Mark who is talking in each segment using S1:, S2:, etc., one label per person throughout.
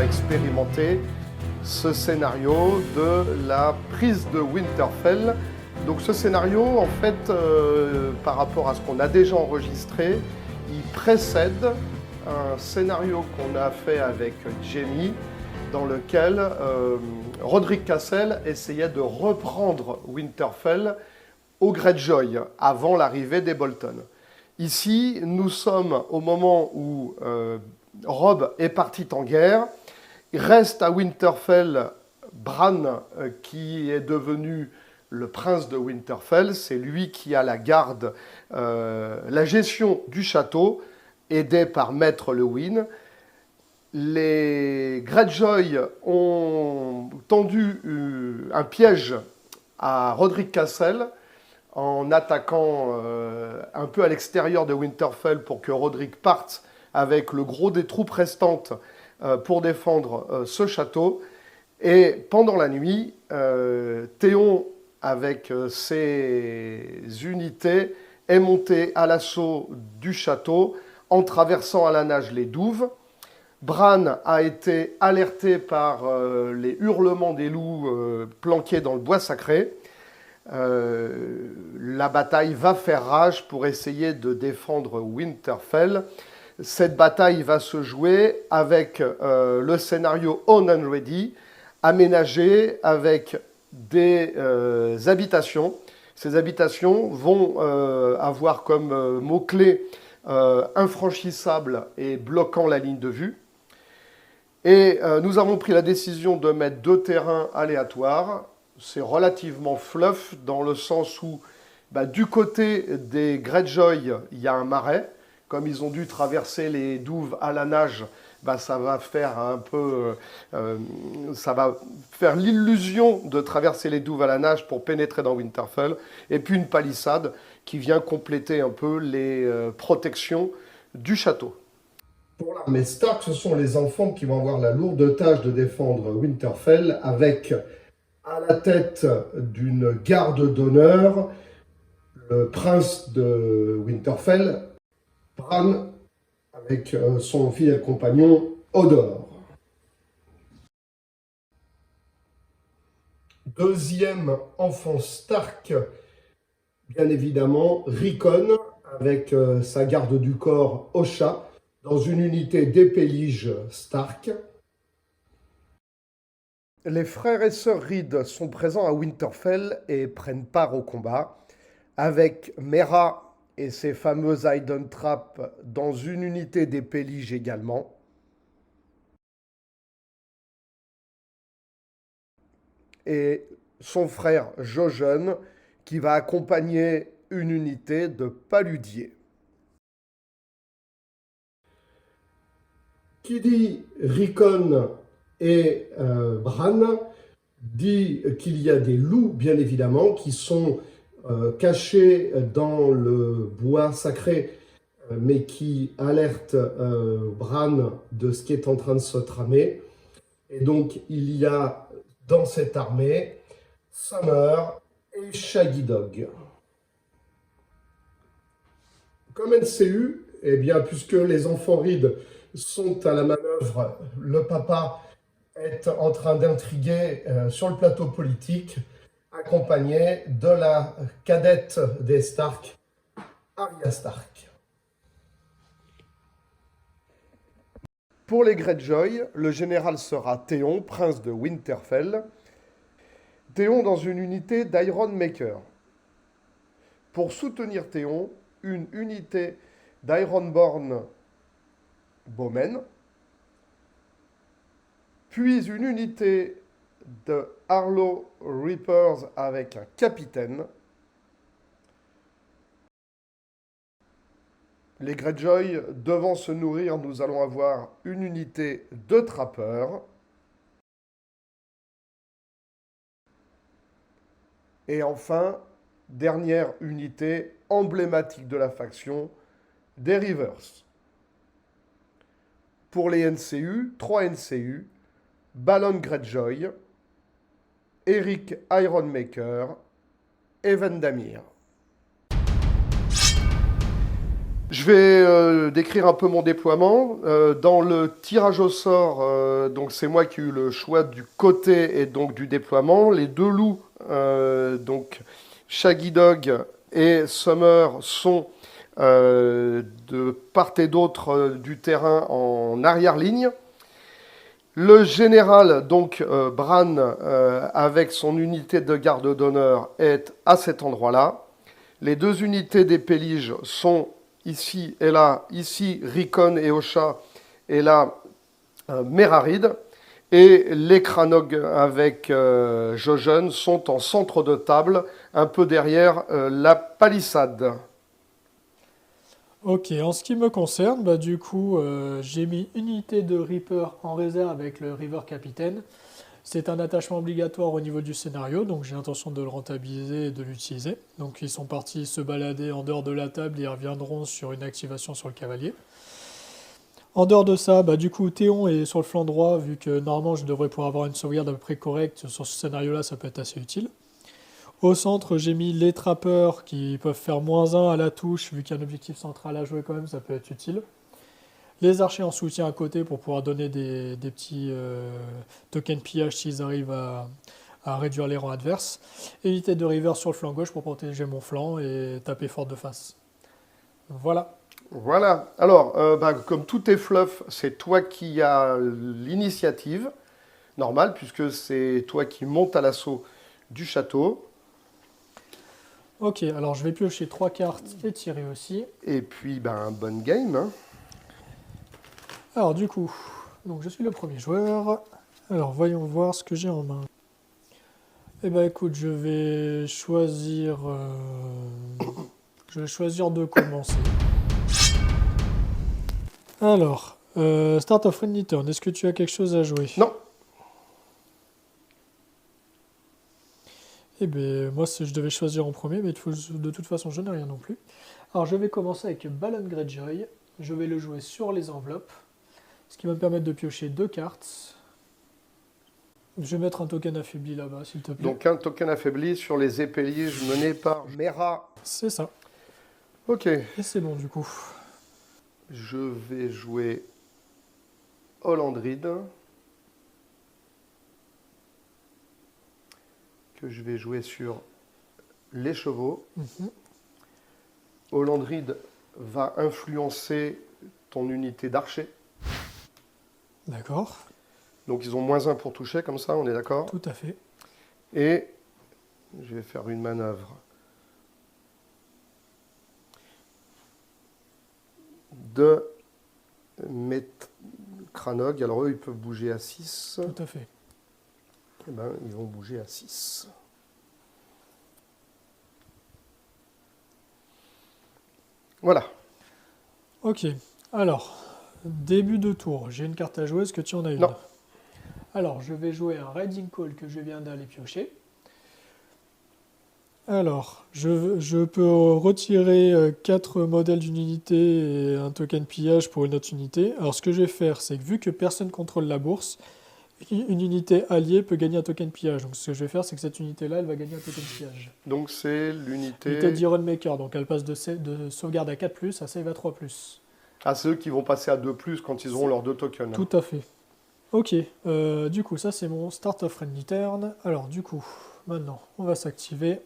S1: expérimenter ce scénario de la prise de Winterfell. Donc ce scénario, en fait, par rapport à ce qu'on a déjà enregistré, il précède un scénario qu'on a fait avec Jamie, dans lequel Roderick Cassel essayait de reprendre Winterfell au Greyjoy, avant l'arrivée des Bolton. Ici, nous sommes au moment où Robb est parti en guerre. Il reste à Winterfell Bran, qui est devenu le prince de Winterfell. C'est lui qui a la garde, la gestion du château, aidé par Maître Lewin. Les Greyjoy ont tendu un piège à Roderick Cassel en attaquant un peu à l'extérieur de Winterfell pour que Roderick parte avec le gros des troupes restantes pour défendre ce château. Et pendant la nuit, Théon, avec ses unités, est monté à l'assaut du château en traversant à la nage les douves. Bran a été alerté par les hurlements des loups planqués dans le bois sacré. La bataille va faire rage pour essayer de défendre Winterfell. Cette bataille va se jouer avec le scénario On and Ready, aménagé avec des habitations. Ces habitations vont avoir comme mot-clé infranchissable et bloquant la ligne de vue. Et nous avons pris la décision de mettre 2 terrains aléatoires. C'est relativement fluff dans le sens où du côté des Greyjoy, il y a un marais. Comme ils ont dû traverser les douves à la nage, ça va faire un peu, ça va faire l'illusion de traverser les douves à la nage pour pénétrer dans Winterfell. Et puis une palissade qui vient compléter un peu les protections du château. Pour l'armée Stark, ce sont les enfants qui vont avoir la lourde tâche de défendre Winterfell avec à la tête d'une garde d'honneur le prince de Winterfell, Bran, avec son fidèle compagnon Hodor. Deuxième enfant Stark, bien évidemment, Rickon, avec sa garde du corps Osha, dans une unité d'épélige Stark. Les frères et sœurs Reed sont présents à Winterfell et prennent part au combat, avec Mera et ses fameuses Hidden Traps dans une unité d'épélige également. Et son frère Jojen qui va accompagner une unité de paludiers. Qui dit Rickon et Bran dit qu'il y a des loups, bien évidemment, qui sont cachés dans le bois sacré, mais qui alertent Bran de ce qui est en train de se tramer. Et donc, il y a dans cette armée Summer et Shaggy Dog. Comme NCU, eh bien, puisque les enfants Reed sont à la manœuvre, le papa est en train d'intriguer sur le plateau politique, accompagné de la cadette des Stark, Arya Stark. Pour les Greyjoy, le général sera Théon, prince de Winterfell. Théon dans une unité d'Iron Maker. Pour soutenir Théon, une unité d'Ironborn Bowmen, puis une unité de Harlow Reapers avec un capitaine. Les Greyjoy devant se nourrir, nous allons avoir une unité de trappeurs. Et enfin, dernière unité emblématique de la faction, des Rivers. Pour les NCU, 3 NCU, Balon Greyjoy, Eric Ironmaker et Vandamir. Je vais décrire un peu mon déploiement. Dans le tirage au sort, donc c'est moi qui ai eu le choix du côté et donc du déploiement. Les deux loups, donc Shaggy Dog et Summer, sont de part et d'autre du terrain en arrière-ligne. Le général, donc Bran, avec son unité de garde d'honneur, est à cet endroit-là. Les deux unités des Péliges sont ici et là, ici Rikon et Osha, et là Merarid. Et les Kranog avec Jojen sont en centre de table, un peu derrière la palissade.
S2: Ok, en ce qui me concerne, bah, du coup, j'ai mis une unité de Reaper en réserve avec le River Capitaine. C'est un attachement obligatoire au niveau du scénario, donc j'ai l'intention de le rentabiliser et de l'utiliser. Donc ils sont partis se balader en dehors de la table et ils reviendront sur une activation sur le cavalier. En dehors de ça, bah, du coup, Théon est sur le flanc droit, vu que normalement je devrais pouvoir avoir une sauvegarde à peu près correcte sur ce scénario-là, ça peut être assez utile. Au centre, j'ai mis les trappeurs qui peuvent faire -1 à la touche, vu qu'il y a un objectif central à jouer quand même, ça peut être utile. Les archers en soutien à côté pour pouvoir donner des petits tokens pillage s'ils arrivent à réduire les rangs adverses. Et unité de river sur le flanc gauche pour protéger mon flanc et taper fort de face. Voilà.
S1: Voilà. Alors, comme tout est fluff, c'est toi qui as l'initiative, normal, puisque c'est toi qui montes à l'assaut du château.
S2: Ok, alors je vais piocher 3 cartes et tirer aussi.
S1: Et puis, bonne game. Hein.
S2: Alors du coup, donc je suis le premier joueur. Alors voyons voir ce que j'ai en main. Eh ben écoute, je vais choisir de commencer. Alors, Start of Friendly Turn, est-ce que tu as quelque chose à jouer?
S1: Non.
S2: Eh bien, moi, je devais choisir en premier, mais de toute façon, je n'ai rien non plus. Alors, je vais commencer avec Balon Greyjoy. Je vais le jouer sur les enveloppes, ce qui va me permettre de piocher 2 cartes. Je vais mettre un token affaibli là-bas, s'il te plaît.
S1: Donc, un token affaibli sur les épéliges menés par Mera.
S2: C'est ça.
S1: Ok.
S2: Et c'est bon, du coup.
S1: Je vais jouer Hollandride. Que je vais jouer sur les chevaux. Hollandride va influencer ton unité d'archer.
S2: D'accord.
S1: Donc ils ont -1 pour toucher, comme ça, on est d'accord?
S2: Tout à fait.
S1: Et je vais faire une manœuvre de mes Kranog. Alors eux, ils peuvent bouger à 6.
S2: Tout à fait.
S1: Eh ben, ils vont bouger à 6. Voilà.
S2: Ok. Alors, début de tour. J'ai une carte à jouer. Est-ce que tu en as une?
S1: Non.
S2: Alors, je vais jouer un Riding Call que je viens d'aller piocher. Alors, je peux retirer 4 modèles d'une unité et un token pillage pour une autre unité. Alors, ce que je vais faire, c'est que vu que personne contrôle la bourse, une unité alliée peut gagner un token pillage. Donc, ce que je vais faire, c'est que cette unité-là, elle va gagner un token pillage.
S1: Donc c'est l'unité...
S2: Unité d'Iron Maker, donc elle passe de sauvegarde à 4+, à save à 3+.
S1: Ah, c'est eux qui vont passer à 2+, quand ils auront leurs 2 tokens.
S2: Tout à fait. Ok, du coup, ça c'est mon Start of Friendly Turn. Alors, du coup, maintenant, on va s'activer.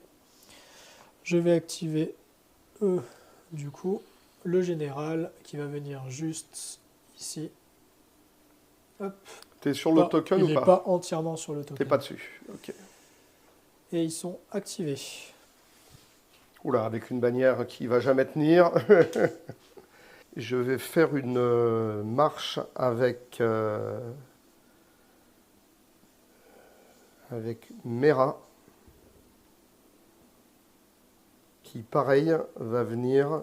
S2: Je vais activer du coup, le général qui va venir juste ici. Hop.
S1: T'es sur le token
S2: il
S1: ou
S2: n'est
S1: pas?
S2: pas entièrement sur le token.
S1: T'es pas dessus, ok.
S2: Et ils sont activés.
S1: Oula, avec une bannière qui va jamais tenir. Je vais faire une marche avec Mera, qui pareil va venir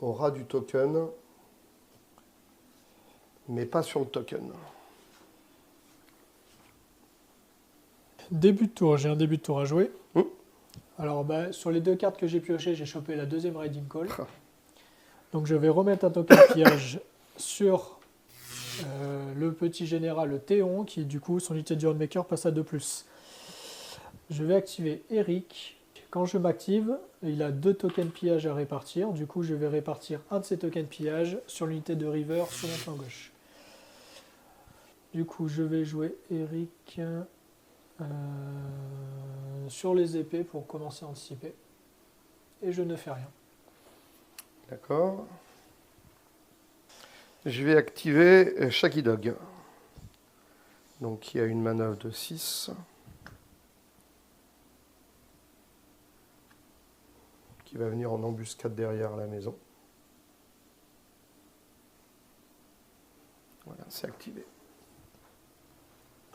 S1: au ras du token, mais pas sur le token.
S2: Début de tour, j'ai un début de tour à jouer. Alors sur les 2 cartes que j'ai piochées, j'ai chopé la deuxième Riding Call. Donc je vais remettre un token pillage sur le petit général, le Théon, qui du coup, son unité de Maker passe à 2+. Je vais activer Eric, quand je m'active, il a 2 tokens pillage à répartir. Du coup, je vais répartir un de ces tokens pillage sur l'unité de River sur mon flanc gauche. Du coup, je vais jouer Eric sur les épées pour commencer à anticiper. Et je ne fais rien.
S1: D'accord. Je vais activer Shaggy Dog. Donc il y a une manœuvre de 6. Qui va venir en embuscade derrière la maison. Voilà, c'est activé.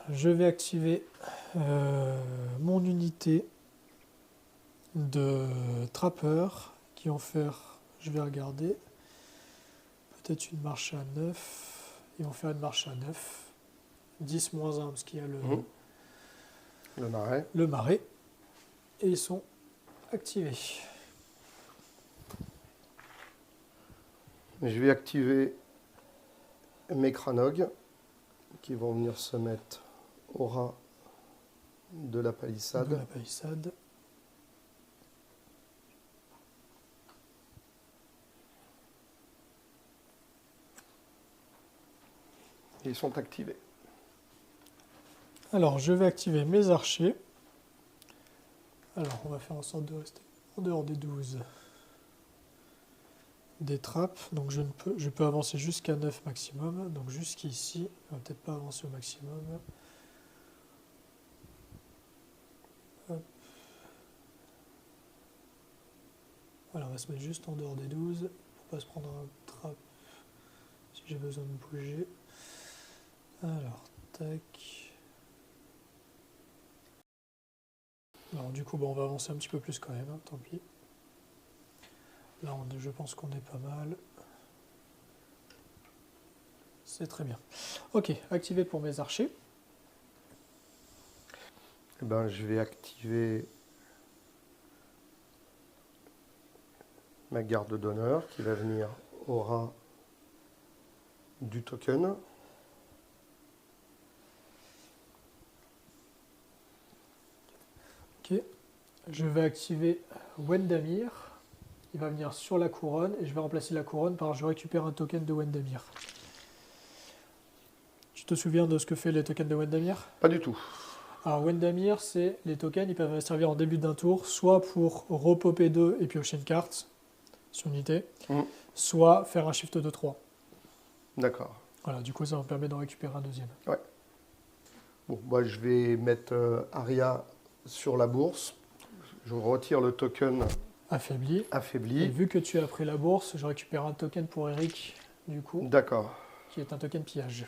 S2: Je vais activer mon unité de trappeurs qui vont faire, je vais regarder, peut-être une marche à 9. Ils vont faire une marche à 9. 10 moins 1 parce qu'il y a
S1: le
S2: marais. Et ils sont activés.
S1: Je vais activer mes Kranog qui vont venir se mettre au ras de la palissade. Ils sont activés.
S2: Alors, je vais activer mes archers. Alors, on va faire en sorte de rester en dehors des 12 des trappes. Donc, je peux avancer jusqu'à 9 maximum. Donc, jusqu'ici, on va peut-être pas avancer au maximum. Hop. Voilà, on va se mettre juste en dehors des 12 pour pas se prendre un trap si j'ai besoin de bouger. Alors, tac. Alors du coup, bon, on va avancer un petit peu plus quand même, hein, tant pis. Là, je pense qu'on est pas mal. C'est très bien. Ok, activé pour mes archers.
S1: Eh ben, je vais activer ma garde d'honneur qui va venir au ras du token.
S2: Ok, je vais activer Wendamir. Il va venir sur la couronne et je vais remplacer la couronne par je récupère un token de Wendamir. Tu te souviens de ce que fait les tokens de Wendamir?
S1: Pas du tout.
S2: Alors Wendamir, c'est les tokens, ils peuvent servir en début d'un tour, soit pour repopper 2 et piocher une carte sur unité, soit faire un shift de 3.
S1: D'accord.
S2: Voilà, du coup ça me permet d'en récupérer un deuxième.
S1: Ouais. Bon, moi je vais mettre Aria sur la bourse. Je retire le token
S2: affaibli. Et vu que tu as pris la bourse, je récupère un token pour Eric, du coup.
S1: D'accord.
S2: Qui est un token pillage.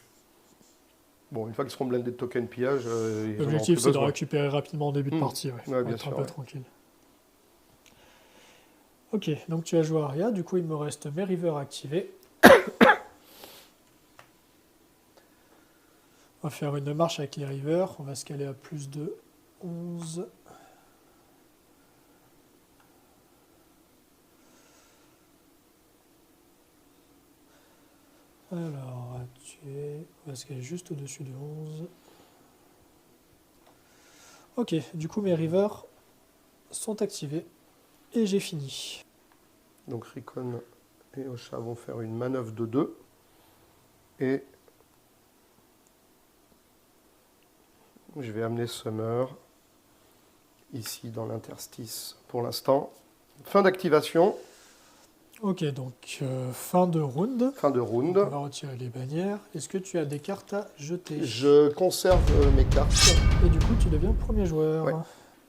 S1: Bon, une fois qu'ils seront blindés de token pillage,
S2: l'objectif c'est de récupérer rapidement en début de partie,
S1: ouais, bien
S2: être
S1: sûr,
S2: un peu tranquille. Ok, donc tu as joué Aria, du coup il me reste mes rivers activés. On va faire une marche avec les rivers, on va se caler à plus de 11. Alors, on va se caler juste au-dessus de 11. Ok, du coup mes rivers sont activés et j'ai fini.
S1: Donc Rikon et Osha vont faire une manœuvre de 2 et je vais amener Summer ici dans l'interstice pour l'instant. Fin d'activation.
S2: Ok, donc fin de round.
S1: Fin de round.
S2: On va retirer les bannières. Est-ce que tu as des cartes à jeter?
S1: Je conserve mes cartes.
S2: Et du coup, tu deviens premier joueur.
S1: Ouais.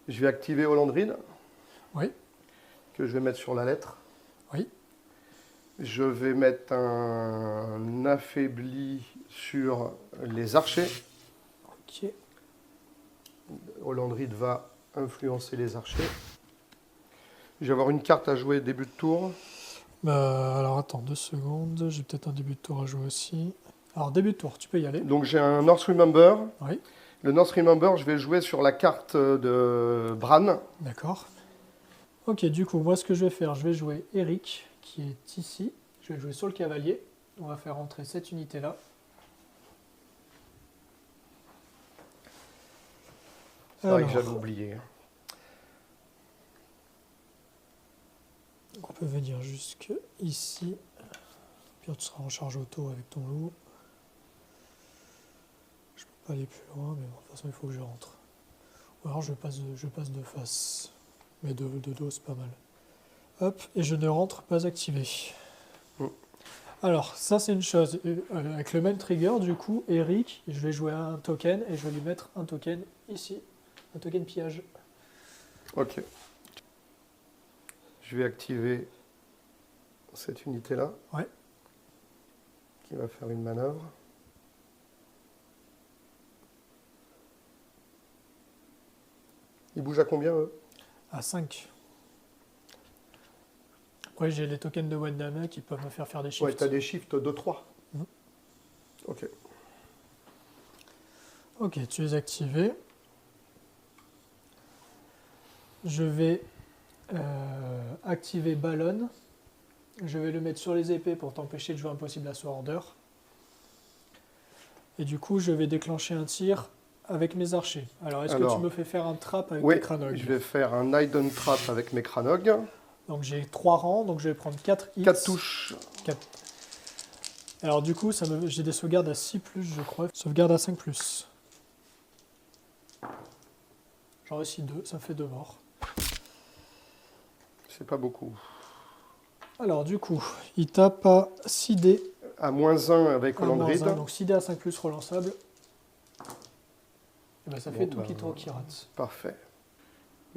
S1: Je vais activer Hollandrine.
S2: Oui.
S1: Que je vais mettre sur la lettre.
S2: Oui.
S1: Je vais mettre un affaibli sur les archers.
S2: Ok.
S1: Hollandride va influencer les archers. Je vais avoir une carte à jouer début de tour.
S2: Alors attends 2 secondes, j'ai peut-être un début de tour à jouer aussi. Alors début de tour, tu peux y aller.
S1: Donc j'ai un North Remember.
S2: Oui.
S1: Le North Remember, je vais jouer sur la carte de Bran.
S2: D'accord. Ok, du coup, moi ce que je vais faire, je vais jouer Eric, qui est ici. Je vais jouer sur le cavalier. On va faire rentrer cette unité-là.
S1: C'est vrai que j'avais oublié.
S2: Donc on peut venir jusque ici. Puis tu seras en charge auto avec ton loup. Je peux pas aller plus loin, mais bon, de toute façon il faut que je rentre. Ou alors je passe de face. Mais de dos c'est pas mal. Hop, et je ne rentre pas activé. Alors, ça c'est une chose. Avec le même trigger, du coup, Eric, je vais jouer un token et je vais lui mettre un token ici. Un token pillage.
S1: Ok. Je vais activer cette unité-là.
S2: Ouais.
S1: Qui va faire une manœuvre. Ils bougent à combien, eux?
S2: À 5. Après, j'ai les tokens de Wendame qui peuvent me faire des shifts.
S1: Ouais, tu as des shifts de 3. Ok.
S2: Ok, tu es activé. Je vais activer Ballon. Je vais le mettre sur les épées pour t'empêcher de jouer Impossible à Order. Et du coup, je vais déclencher un tir avec mes archers. Alors, est-ce que tu me fais faire un trap avec
S1: oui,
S2: mes Kranog?
S1: Je vais faire un Hidden Trap avec mes Kranog.
S2: Donc j'ai 3 rangs, donc je vais prendre 4 hits.
S1: 4 touches.
S2: 4. Alors du coup, j'ai des sauvegardes à 6+, je crois. Sauvegarde à 5+. J'en réussis 2, ça fait 2 morts.
S1: C'est pas beaucoup.
S2: Alors du coup, il tape à 6D.
S1: À -1 avec Landrid.
S2: Donc 6D à 5+, relançable. Et ben ça fait tout qui rate.
S1: Parfait.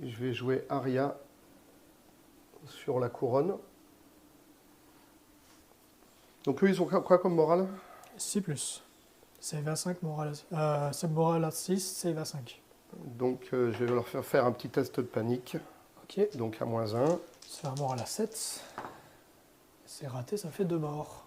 S1: Je vais jouer Aria sur la couronne. Donc eux, ils ont quoi comme morale?
S2: 6+. Save à 5, morale à 6, save à 5.
S1: Donc je vais leur faire un petit test de panique.
S2: Ok.
S1: Donc à -1.
S2: C'est un morale à 7. C'est raté, ça fait 2 morts.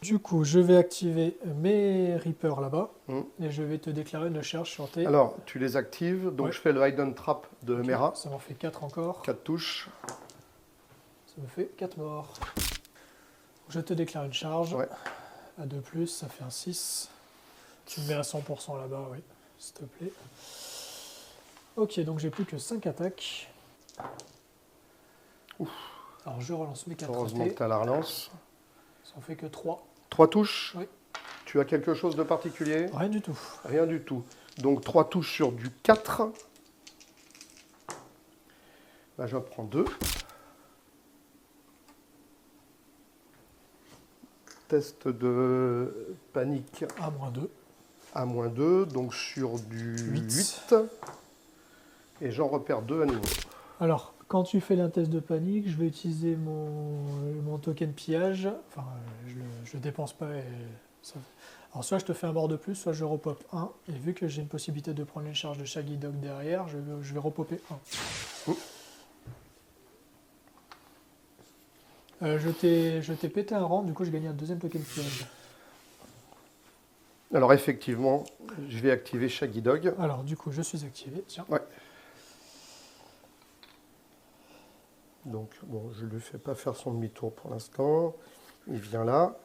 S2: Du coup, je vais activer mes Reapers là-bas. Et je vais te déclarer une charge sur tes...
S1: Alors, tu les actives. Donc je fais le Hidden Trap de Mera.
S2: Ça m'en fait 4 encore.
S1: 4 touches.
S2: Ça me fait 4 morts. Je te déclare une charge. À 2+, ça fait un 6. Tu me mets à 100% là-bas, oui, s'il te plaît. Ok, donc j'ai plus que 5 attaques.
S1: Ouf.
S2: Alors je relance mes 4
S1: Heureusement que tu as la relance.
S2: Ça en fait que 3.
S1: 3 touches?
S2: Oui.
S1: Tu as quelque chose de particulier?
S2: Rien du tout.
S1: Rien du tout. Donc 3 touches sur du 4. Là, je prends 2. Test de panique.
S2: À -2.
S1: À -2, donc sur du 8. Et j'en repère 2 à nouveau.
S2: Alors, quand tu fais un test de panique, je vais utiliser mon token pillage. Enfin, je le dépense pas. Alors, soit je te fais un bord de plus, soit je repop 1. Et vu que j'ai une possibilité de prendre une charge de Shaggy Dog derrière, je vais repopper 1. Je t'ai pété un rang, du coup, j'ai gagné un deuxième token pillage.
S1: Alors, effectivement, je vais activer Shaggy Dog.
S2: Alors, du coup, je suis activé. Tiens.
S1: Ouais. Donc, bon, je ne lui fais pas faire son demi-tour pour l'instant. Il vient là.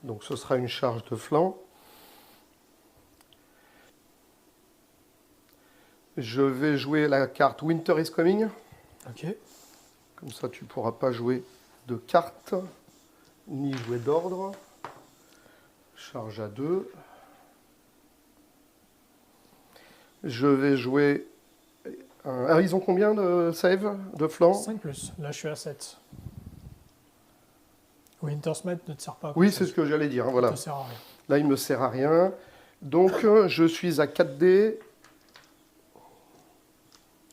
S1: Donc, ce sera une charge de flanc. Je vais jouer la carte Winter is Coming.
S2: Ok.
S1: Comme ça, tu ne pourras pas jouer de cartes, ni jouer d'ordre. Charge à 2. Je vais jouer... Alors, ils ont combien de save, de flanc?
S2: 5+. Là, je suis à 7. Wintersmite ne te sert pas.
S1: Oui, c'est ce que j'allais dire. Voilà.
S2: Ça ne te sert à rien.
S1: Là, il ne me sert à rien. Donc, je suis à 4D.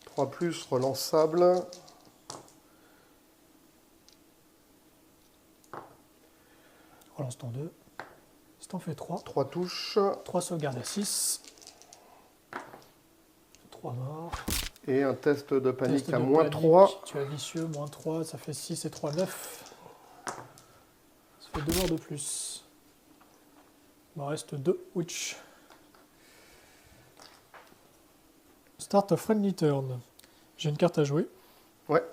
S1: 3+, relançable.
S2: Relance ton 2. Si t'en fais 3.
S1: 3 touches.
S2: 3 sauvegardes à 6. 3 morts.
S1: Et un test de panique
S2: Test
S1: à
S2: de
S1: -3.
S2: panique. Tu as vicieux, -3, ça fait 6 et 3, 9. Ça fait 2 morts de plus. Il m'en reste 2. Witch. Start of friendly turn. J'ai une carte à jouer.
S1: Ouais.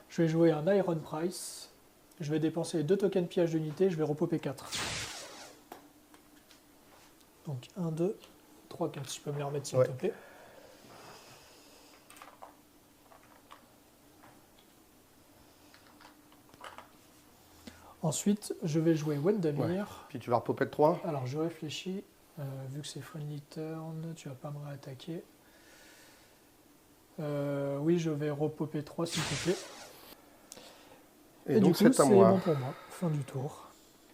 S2: Je vais jouer un Iron Price. Je vais dépenser 2 tokens pillage d'unité. Je vais repopper 4. Donc 1, 2, 3, 4. Tu peux me les remettre s'il te plaît. Ensuite, je vais jouer Wendamir.
S1: Ouais. Puis tu vas repopper de 3.
S2: Alors, je réfléchis. Vu que c'est friendly turn, tu vas pas me réattaquer. Oui, je vais repopper 3 s'il te plaît.
S1: Et donc
S2: du coup,
S1: c'est à moi.
S2: Bon pour moi. Fin du tour.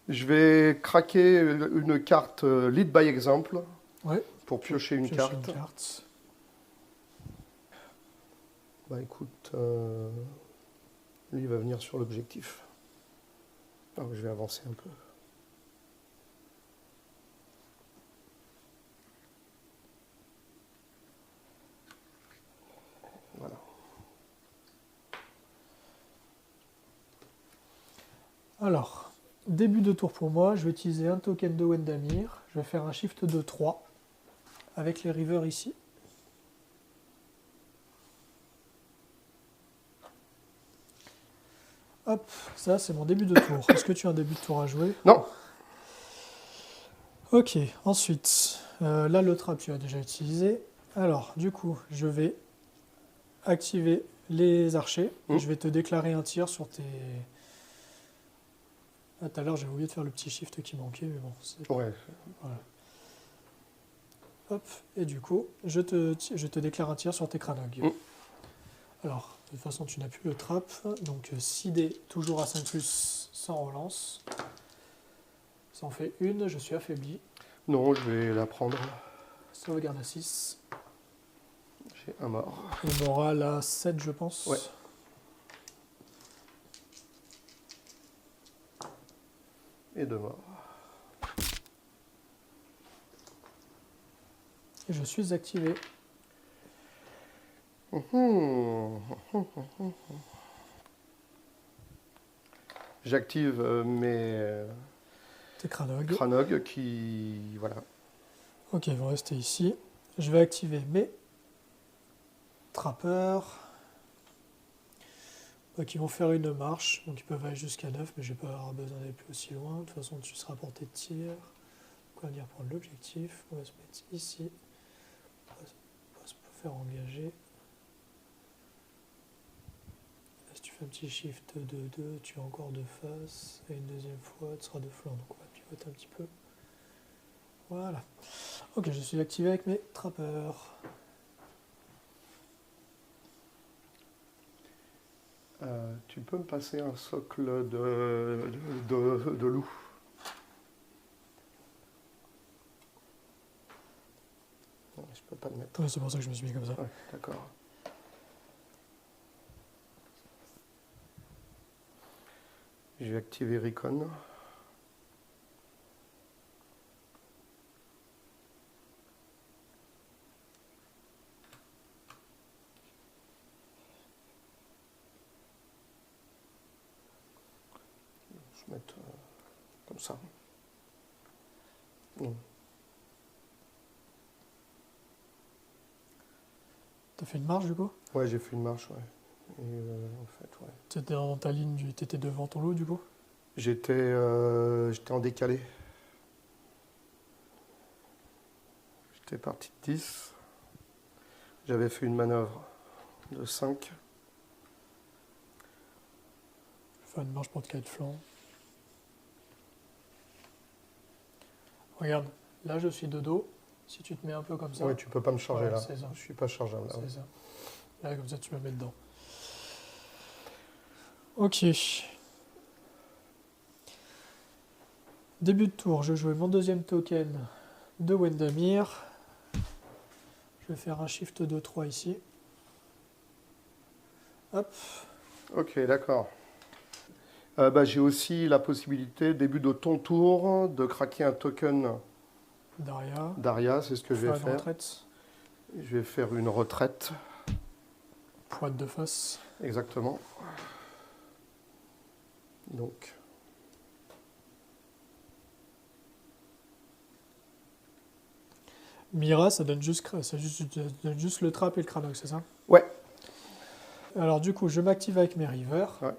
S1: Je vais craquer une carte lead by example
S2: Ouais.
S1: pour piocher une carte. Bah écoute, lui il va venir sur l'objectif. Alors, je vais avancer un peu. Voilà.
S2: Alors, début de tour pour moi, je vais utiliser un token de Wendamir. Je vais faire un shift de 3 avec les rivers ici. Hop, ça c'est mon début de tour. Est-ce que tu as un début de tour à jouer?
S1: Non.
S2: Ok, ensuite, là le trap tu as déjà utilisé. Alors, du coup, je vais activer les archers. Et je vais te déclarer un tir sur tes... Ah, tout à l'heure, j'avais oublié de faire le petit shift qui manquait, mais bon.
S1: Ouais.
S2: Voilà. Hop, et du coup, je te déclare un tir sur tes Kranog. Alors, de toute façon, tu n'as plus le trap. Donc, 6 dés, toujours à 5+, sans relance. Ça en fait une, je suis affaibli.
S1: Non, je vais la prendre.
S2: Sauvegarde à 6.
S1: J'ai un mort.
S2: Et moral à 7, je pense.
S1: Ouais. Et 2 morts.
S2: Et je suis activé.
S1: J'active mes
S2: Tes Kranog.
S1: Kranog qui... Voilà.
S2: Ok, ils vont rester ici. Je vais activer mes trappeurs. Donc ils vont faire une marche. Donc ils peuvent aller jusqu'à 9, mais je vais pas avoir besoin d'aller plus aussi loin. De toute façon, tu seras à portée de tir. Donc on va venir prendre l'objectif. On va se mettre ici. On va se faire engager. Là, si tu fais un petit shift de 2, tu as encore de face. Et une deuxième fois, tu seras de flanc. Donc on va pivoter un petit peu. Voilà. Ok, je suis activé avec mes trappeurs.
S1: Tu peux me passer un socle de loup? Non, je peux pas le mettre.
S2: Ouais, c'est pour ça que je me suis mis comme ça.
S1: Ouais, d'accord. Je vais activer Recon. Je vais mettre comme ça.
S2: T'as fait une marche du coup?
S1: Ouais, j'ai fait une marche, ouais. Et, en fait, ouais.
S2: T'étais dans ta ligne, t'étais devant ton loup du coup?
S1: J'étais en décalé. J'étais parti de 10. J'avais fait une manœuvre de 5.
S2: Faire une marche pour te caler de flanc. Regarde, là je suis de dos. Si tu te mets un peu comme ça.
S1: Ouais, tu peux pas me charger là.
S2: C'est ça.
S1: Je suis pas chargeable là.
S2: C'est ça. Là comme ça tu me mets dedans. Ok. Début de tour, je joue mon deuxième token de Wendamir. Je vais faire un shift de 3 ici. Hop.
S1: Ok, d'accord. J'ai aussi la possibilité, début de ton tour, de craquer un token d'Aria, c'est ce que je vais faire. Je vais faire une retraite.
S2: Pointe de face.
S1: Exactement. Donc.
S2: Mira, ça donne juste le trap et le Kranog, c'est ça?
S1: Ouais.
S2: Alors du coup, je m'active avec mes rivers.
S1: Ouais.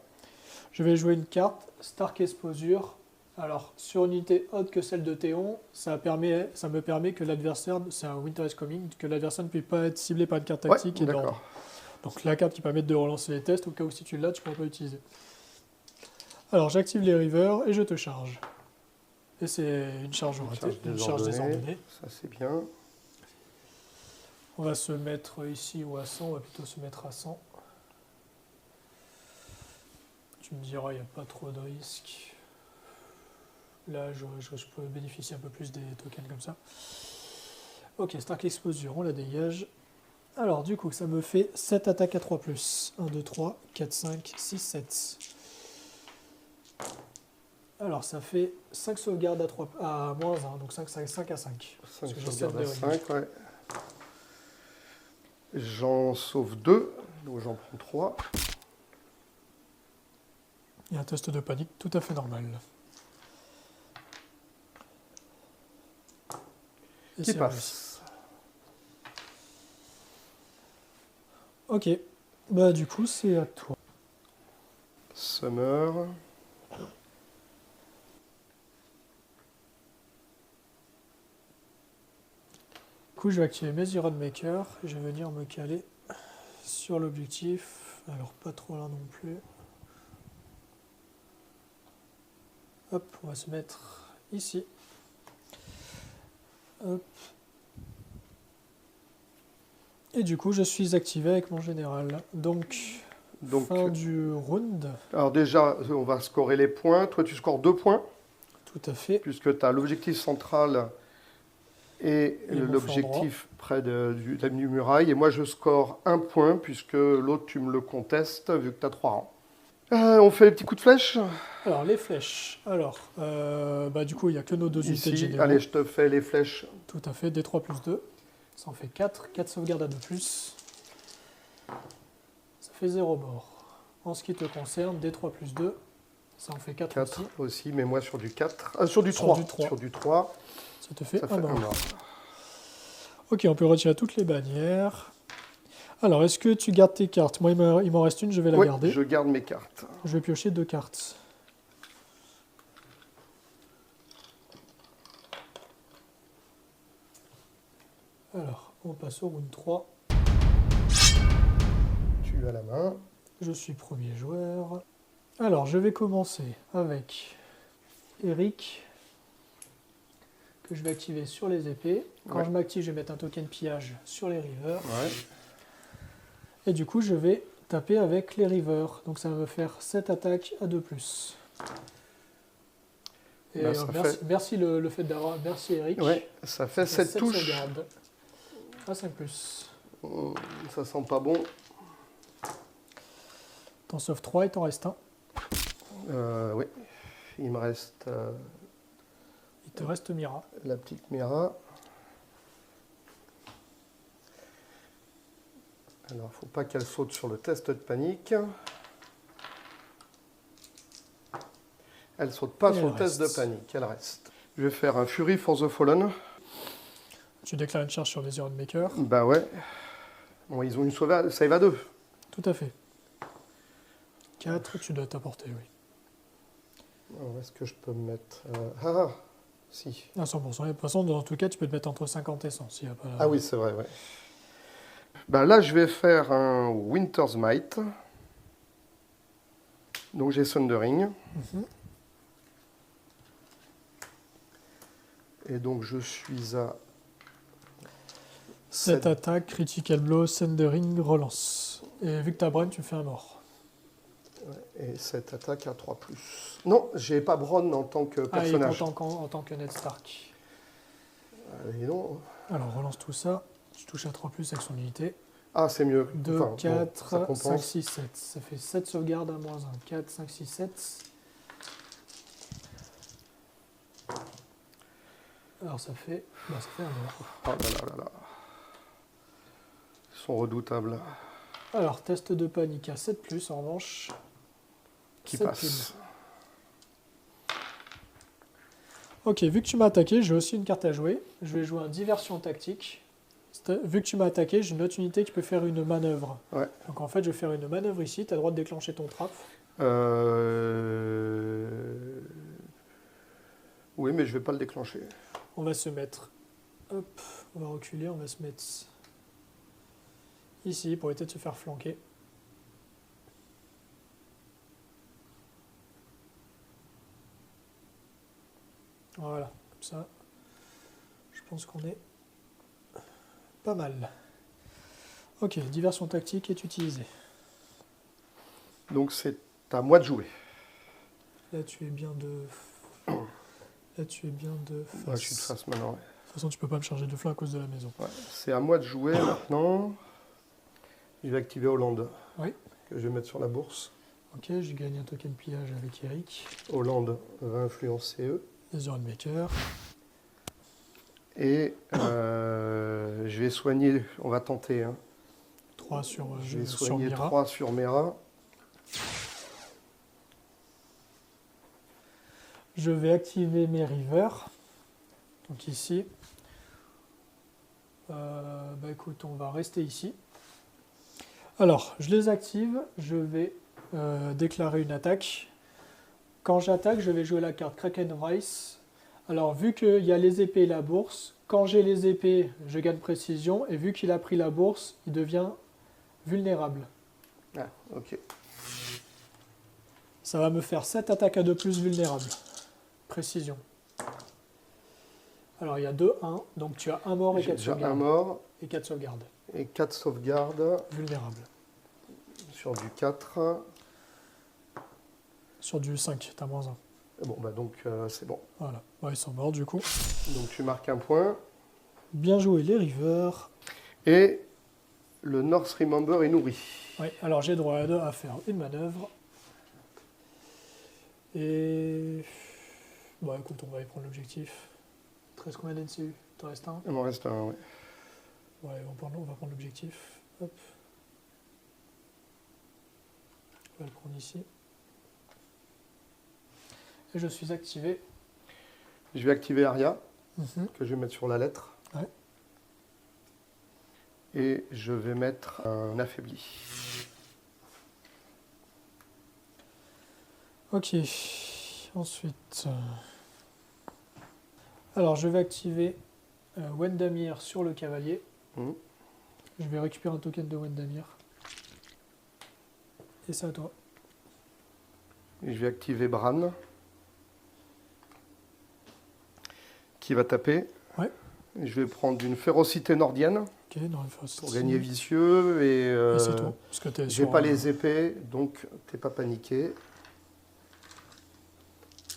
S2: Je vais jouer une carte, Stark Exposure. Alors, sur une unité autre que celle de Théon, ça me permet que l'adversaire, c'est un Winter is Coming, que l'adversaire ne puisse pas être ciblé par une carte tactique et d'ordre. Donc la carte qui permet de relancer les tests, au cas où si tu l'as, tu ne pourras pas l'utiliser. Alors j'active les rivers et je te charge. Et c'est une charge ratée, une charge
S1: désordonnée.
S2: désordonnée.
S1: Ça, c'est bien.
S2: On va se mettre ici ou à 100, on va plutôt se mettre à 100. Tu me diras, il n'y a pas trop de risques. Là, je peux bénéficier un peu plus des tokens comme ça. Ok, Stark Exposure, on la dégage. Alors, du coup, ça me fait 7 attaques à 3+. 1, 2, 3, 4, 5, 6, 7. Alors, ça fait 5 sauvegardes à, 3, à moins 1, donc 5 à 5.
S1: 5 sauvegardes à 5, ouais. J'en sauve 2, donc j'en prends 3.
S2: Et un test de panique tout à fait normal. Et
S1: Qui
S2: c'est
S1: passe.
S2: réussi. Ok, bah du coup c'est à toi.
S1: Summer.
S2: Du coup je vais activer mes Iron Maker, je vais venir me caler sur l'objectif, alors pas trop là non plus. Hop, on va se mettre ici. Hop. Et du coup je suis activé avec mon général. Donc fin du round.
S1: Alors déjà, on va scorer les points. Toi, tu scores 2 points.
S2: Tout à fait.
S1: Puisque tu as l'objectif central et
S2: mon
S1: l'objectif près de la muraille. Et moi, je score 1 point, puisque l'autre, tu me le contestes, vu que tu as 3 rangs. On fait les petits coups de flèche.
S2: Alors, les flèches. Alors, bah, du coup, il n'y a que nos 2 unités de
S1: Ici,
S2: généraux.
S1: allez, je te fais les flèches.
S2: Tout à fait, D3 plus 2. Ça en fait 4. 4 sauvegardes à 2+. Ça fait 0 mort. En ce qui te concerne, D3 plus 2. Ça en fait 4
S1: 4
S2: aussi.
S1: aussi, mais moi sur du 4. Sur du 3. Sur du 3.
S2: Ça te fait
S1: Ça
S2: 1
S1: fait 1
S2: mort.
S1: mort.
S2: Ok, on peut retirer toutes les bannières. Alors, est-ce que tu gardes tes cartes? Moi, il m'en reste une, je vais la garder.
S1: Je garde mes cartes.
S2: Je vais piocher 2 cartes. Alors, on passe au round 3.
S1: Tu as la main.
S2: Je suis premier joueur. Alors, je vais commencer avec Eric, que je vais activer sur les épées. Quand je m'active, je vais mettre un token pillage sur les rivers. Et du coup, je vais taper avec les rivers. Donc ça va me faire 7 attaques à 2+. Et
S1: Là,
S2: merci le fait d'avoir... Merci Eric.
S1: Ouais, ça fait 7 touches.
S2: Sauvegardes à 5+.
S1: Ça sent pas bon.
S2: T'en sauves 3 et t'en restes 1.
S1: Oui, il me reste...
S2: Il te reste Mira.
S1: La petite Mira. Alors, faut pas qu'elle saute sur le test de panique. Elle saute pas sur le test de panique, elle reste. Je vais faire un Fury for the Fallen.
S2: Tu déclares une charge sur les Iron Maker.
S1: Bah ouais. Bon, ils ont une sauvegarde, ça y va 2.
S2: Tout à fait. 4, tu dois t'apporter, oui.
S1: Est-ce que je peux me mettre... si.
S2: À 100%. De toute façon, dans tout cas, tu peux te mettre entre 50 et 100. S'il y a pas...
S1: Ah oui, c'est vrai, ouais. Ben là, je vais faire un Winter's Might. Donc j'ai Thundering. Et donc je suis à...
S2: 7 attaques, Critical Blow, Thundering, relance. Et vu que tu as Bran, tu fais un mort.
S1: Et 7 attaques à 3+. Non, j'ai pas Bronn en tant que personnage.
S2: En tant que Ned Stark.
S1: Allez, non.
S2: Alors relance tout ça. Tu touches à 3+, avec son unité.
S1: Ah, c'est mieux.
S2: 2, 4,
S1: bon,
S2: 5, 6, 7. Ça fait 7 sauvegardes à moins 1. 4, 5, 6, 7. Alors ça fait un mort.
S1: Oh là là là là. Ils sont redoutables.
S2: Alors, test de panique à 7+, en revanche.
S1: Qui passe.
S2: Ok, vu que tu m'as attaqué, j'ai aussi une carte à jouer. Je vais jouer un diversion tactique. Vu que tu m'as attaqué, j'ai une autre unité qui peut faire une manœuvre.
S1: Ouais.
S2: Donc en fait, je vais faire une manœuvre ici. Tu as le droit de déclencher ton trap.
S1: Oui, mais je vais pas le déclencher.
S2: On va se mettre... Hop, on va reculer, on va se mettre ici pour éviter de se faire flanquer. Voilà, comme ça, je pense qu'on est pas mal. Ok, diversion tactique est utilisée.
S1: Donc c'est à moi de jouer.
S2: Là, tu es bien de... Là, tu es bien de face.
S1: Ouais, je suis de face maintenant. Ouais.
S2: De toute façon, tu peux pas me charger de flanc à cause de la maison.
S1: Ouais, c'est à moi de jouer maintenant. Je vais activer Hollande,
S2: Oui.
S1: que je vais mettre sur la bourse.
S2: Ok, j'ai gagné un token pillage avec Eric.
S1: Hollande va influencer eux.
S2: Desert Maker.
S1: Et je vais soigner, on va tenter. Hein.
S2: 3 sur,
S1: Je vais
S2: sur
S1: soigner
S2: Mira.
S1: 3 sur Mera.
S2: Je vais activer mes rivers. Donc ici. Bah écoute, on va rester ici. Alors, je les active. Je vais déclarer une attaque. Quand j'attaque, je vais jouer la carte Kraken Rice. Alors, vu qu'il y a les épées et la bourse, quand j'ai les épées, je gagne précision. Et vu qu'il a pris la bourse, il devient vulnérable.
S1: Ah, ok.
S2: Ça va me faire 7 attaques à 2 plus vulnérables. Précision. Alors, il y a 2-1. Donc, tu as un mort et
S1: J'ai
S2: 4
S1: déjà un
S2: sauvegardes.
S1: mort
S2: Et 4 sauvegardes.
S1: et 4 sauvegardes
S2: Vulnérables.
S1: sur du 4.
S2: Sur du 5, t'as moins 1.
S1: Bon, bah donc c'est bon.
S2: Voilà. Ouais, ils sont morts du coup.
S1: Donc tu marques un point.
S2: Bien joué, les rivers.
S1: Et le North Remember est nourri.
S2: Oui, alors j'ai droit à faire une manœuvre. Et... Bon, écoute, on va y prendre l'objectif. Il te reste combien d'NCU? Il te reste un?
S1: Il m'en reste un, ouais.
S2: Ouais, on va prendre l'objectif. Hop. On va le prendre ici. Et je suis activé.
S1: Je vais activer Aria,
S2: Mhm.
S1: que je vais mettre sur la lettre.
S2: Ouais.
S1: Et je vais mettre un affaibli.
S2: Ok. Ensuite... Alors, je vais activer Wendamir sur le cavalier.
S1: Mhm.
S2: Je vais récupérer un token de Wendamir. Et c'est à toi.
S1: Et je vais activer Bran, qui va taper.
S2: Ouais.
S1: Et je vais prendre une férocité nordienne
S2: Ok, non, il faut
S1: pour gagner vicieux. Et
S2: c'est tout. Parce que t'es
S1: j'ai
S2: sur
S1: pas les épées, donc t'es pas paniqué.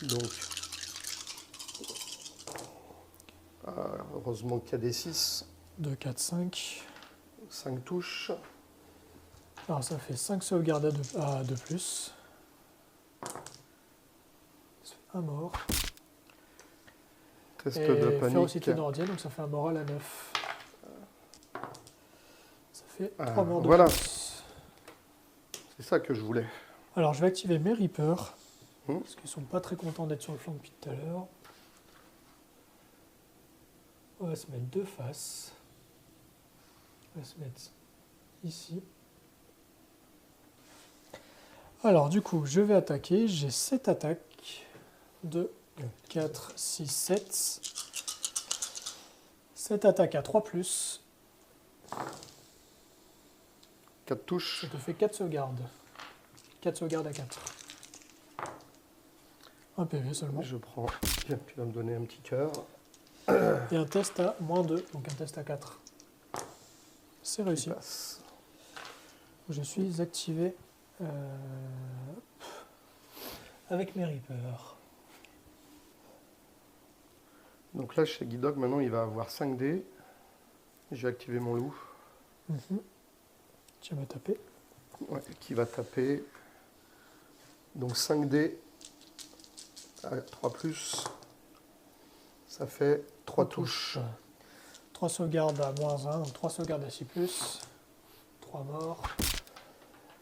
S1: Donc, heureusement qu'il y a des 6.
S2: 2, 4, 5.
S1: 5 touches.
S2: Alors ça fait 5 sauvegardes à 2 plus. Ça fait un mort.
S1: Test
S2: Et
S1: de panique.
S2: férocité nordienne, donc ça fait un moral à 9. Ça fait 3 morts de
S1: voilà.
S2: plus.
S1: C'est ça que je voulais.
S2: Alors je vais activer mes Reapers.
S1: Hmm.
S2: Parce qu'ils sont pas très contents d'être sur le flanc depuis tout à l'heure. On va se mettre de face. On va se mettre ici. Alors du coup, je vais attaquer. J'ai 7 attaques. 2, 4, 6, 7. 7 attaques à 3 plus.
S1: 4 touches.
S2: Ça te fait 4 sauvegardes. 4 sauvegardes à 4. Un PV seulement.
S1: Je prends. Tiens, tu vas me donner un petit cœur.
S2: Et un test à moins 2, donc un test à 4. C'est réussi.
S1: Passe.
S2: Je suis activé avec mes Reapers.
S1: Donc là, chez Guidog, maintenant, il va avoir 5 dés. Je vais activer mon loup.
S2: Tu vas taper.
S1: Ouais, qui va taper. Donc 5 dés à 3 plus. Ça fait 3 touches.
S2: 3 sauvegardes à moins 1, donc 3 sauvegardes à 6 plus. 3 morts.